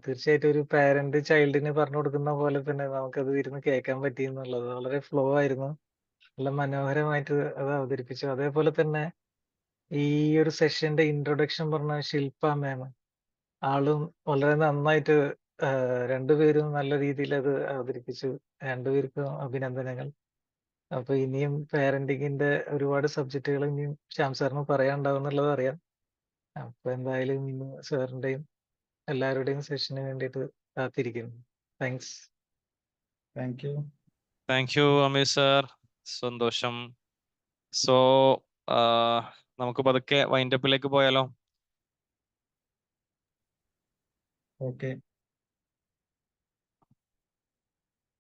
തീർച്ചയായിട്ടും ഒരു പാരന്റ് ചൈൽഡിന് പറഞ്ഞു കൊടുക്കുന്ന പോലെ തന്നെ നമുക്കത് ഇരുന്ന് കേൾക്കാൻ പറ്റി എന്നുള്ളത് വളരെ ഫ്ലോ ആയിരുന്നു. നല്ല മനോഹരമായിട്ട് അത് അവതരിപ്പിച്ചു. അതേപോലെ തന്നെ ഈ ഒരു സെഷന്റെ ഇൻട്രൊഡക്ഷൻ പറഞ്ഞ ശില്പ മാം, ആളും വളരെ നന്നായിട്ട് രണ്ടുപേരും നല്ല രീതിയിൽ അത് അവതരിപ്പിച്ചു. രണ്ടുപേർക്കും അഭിനന്ദനങ്ങൾ. അപ്പൊ ഇനിയും പാരന്റിങ്ങിന്റെ ഒരുപാട് സബ്ജക്റ്റുകൾ ഇനിയും ശ്യാം സാറിന് പറയാനുണ്ടാവും എന്നുള്ളത് അറിയാം. അപ്പൊ എന്തായാലും ഇന്ന് സാറിന്റെയും എല്ലാവരുടെയും സെഷന് വേണ്ടിയിട്ട് കാത്തിരിക്കുന്നു. Thanks. Thank you. Thank you Ameer sir, സന്തോഷം. സോ നമുക്ക് പതുക്കെ വൈൻഡപ്പിലേക്ക് പോയാലോ? ഓക്കെ.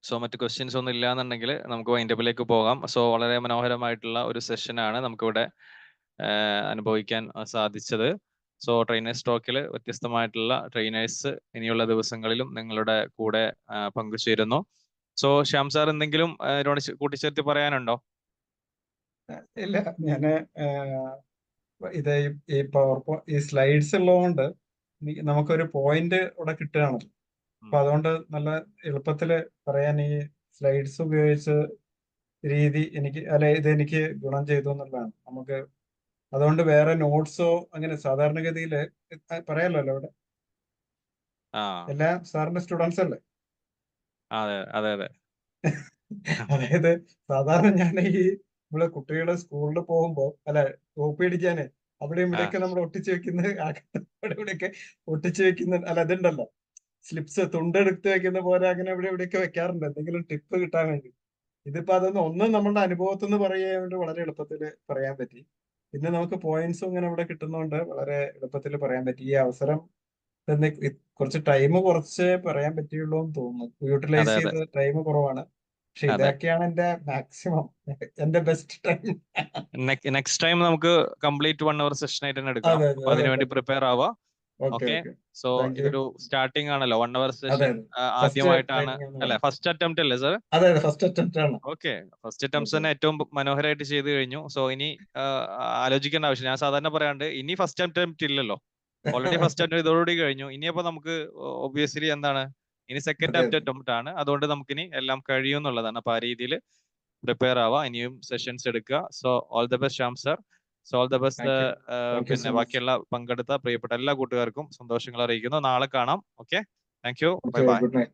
സോ മറ്റ് ക്വസ്റ്റ്യൻസ് ഒന്നും ഇല്ലാന്നുണ്ടെങ്കിൽ നമുക്ക് വൈൻഡപ്പിലേക്ക് പോകാം. സോ വളരെ മനോഹരമായിട്ടുള്ള ഒരു സെഷനാണ് നമുക്കിവിടെ അനുഭവിക്കാൻ സാധിച്ചത്. സോ ട്രെയിനേഴ്സ് ടോക്കിൽ വ്യത്യസ്തമായിട്ടുള്ള ട്രെയിനേഴ്സ് ഇനിയുള്ള ദിവസങ്ങളിലും നിങ്ങളുടെ കൂടെ പങ്കുചേരുന്നു. സോ ശ്യാം സാർ എന്തെങ്കിലും ഇതിനോട് കൂട്ടിച്ചേർത്ത് പറയാനുണ്ടോ? ഇല്ല, ഞാന് ഇത് ഈ ഈ സ്ലൈഡ്സ് ഉള്ളതുകൊണ്ട് നമുക്കൊരു പോയിന്റ് ഇവിടെ കിട്ടുകയാണല്ലോ. അപ്പൊ അതുകൊണ്ട് നല്ല എളുപ്പത്തില് പറയാൻ ഈ സ്ലൈഡ്സ് ഉപയോഗിച്ച് രീതി ഇതെനിക്ക് ഗുണം ചെയ്തു എന്നുള്ളതാണ്. നമുക്ക് അതുകൊണ്ട് വേറെ നോട്ട്സോ അങ്ങനെ സാധാരണഗതിയില് പറയാലോ ഇവിടെ എല്ലാ സാറിന്റെ സ്റ്റുഡൻസ് അല്ലേ? അതെ അതെ അതെ. അതായത് സാധാരണ ഞാൻ നമ്മള് കുട്ടികള് സ്കൂളിൽ പോകുമ്പോ കോപ്പി അടിക്കാന് അവിടെ ഇവിടെയൊക്കെ നമ്മൾ ഒട്ടിച്ചു വെക്കുന്ന അവിടെ ഇവിടെയൊക്കെ ഒട്ടിച്ചു വെക്കുന്ന ഇതുണ്ടല്ലോ, സ്ലിപ്സ് തുണ്ടെടുത്ത് വെക്കുന്ന പോലെ അങ്ങനെ ഇവിടെ ഇവിടെയൊക്കെ വെക്കാറുണ്ട് എന്തെങ്കിലും ടിപ്പ് കിട്ടാൻ വേണ്ടി. ഇതിപ്പോ ഒന്നും നമ്മളുടെ അനുഭവത്തിൽ നിന്ന് പറയാൻ വേണ്ടി വളരെ എളുപ്പത്തിൽ പറയാൻ പറ്റി. പിന്നെ നമുക്ക് പോയിന്റ്സും ഇങ്ങനെ ഇവിടെ കിട്ടുന്നതുകൊണ്ട് വളരെ എളുപ്പത്തിൽ പറയാൻ പറ്റി. ഈ അവസരം തന്നെ കുറച്ച് ടൈം കുറച്ച് പറയാൻ പറ്റിയുള്ളൂ എന്ന് തോന്നുന്നു. യൂട്ടിലൈസ് ചെയ്ത ടൈം കുറവാണ്. പക്ഷെ ഇതൊക്കെയാണ് എന്റെ മാക്സിമം, എന്റെ ബെസ്റ്റ് ടൈം. നെക്സ്റ്റ് ടൈം നമുക്ക് കംപ്ലീറ്റ് 1 hour സെഷൻ ആയിട്ട് തന്നെ എടുക്കാം. അപ്പൊ അതിനുവേണ്ടി പ്രിപ്പയർ ആവാം. ഓക്കെ. സോ ഇതൊരു സ്റ്റാർട്ടിംഗ് ആണല്ലോ, 1 hour സെഷൻ ആദ്യമായിട്ടാണ് അല്ലെ? ഫസ്റ്റ് അറ്റംപ്റ്റ് അല്ലേ സർ? അതെ, ഫസ്റ്റ് അറ്റംപ്റ്റ് ആണ്. ഓക്കെ, ഫസ്റ്റ് അറ്റംപ്റ്റ് തന്നെ ഏറ്റവും മനോഹരമായിട്ട് ചെയ്തു കഴിഞ്ഞു. സോ ഇനി ആലോചിക്കേണ്ട ആവശ്യം, ഞാൻ സാധാരണ പറയാണ്ട് ഇനി ഫസ്റ്റ് അറ്റംപ്റ്റ് ഇല്ലല്ലോ, ഓൾറെഡി ഫസ്റ്റ് അറ്റംപ്റ്റ് ഇതോടുകൂടി കഴിഞ്ഞു. ഇനിയപ്പോ നമുക്ക് ഒബ്വിയസ്ലി എന്താണ്, ഇനി സെക്കൻഡ് അറ്റംപ്റ്റ് ആണ്. അതുകൊണ്ട് നമുക്കിനി എല്ലാം കഴിയും എന്നുള്ളതാണ്. അപ്പൊ ആ രീതിയിൽ പ്രിപ്പയർ ആവാം, ഇനിയും സെഷൻസ് എടുക്കുക. So all the best Shyam sir. So all the best. പിന്നെ ബാക്കിയുള്ള പങ്കെടുത്ത പ്രിയപ്പെട്ട എല്ലാ കൂട്ടുകാർക്കും സന്തോഷങ്ങൾ അറിയിക്കുന്നു. നാളെ കാണാം. Okay, thank you, bye bye. Good night.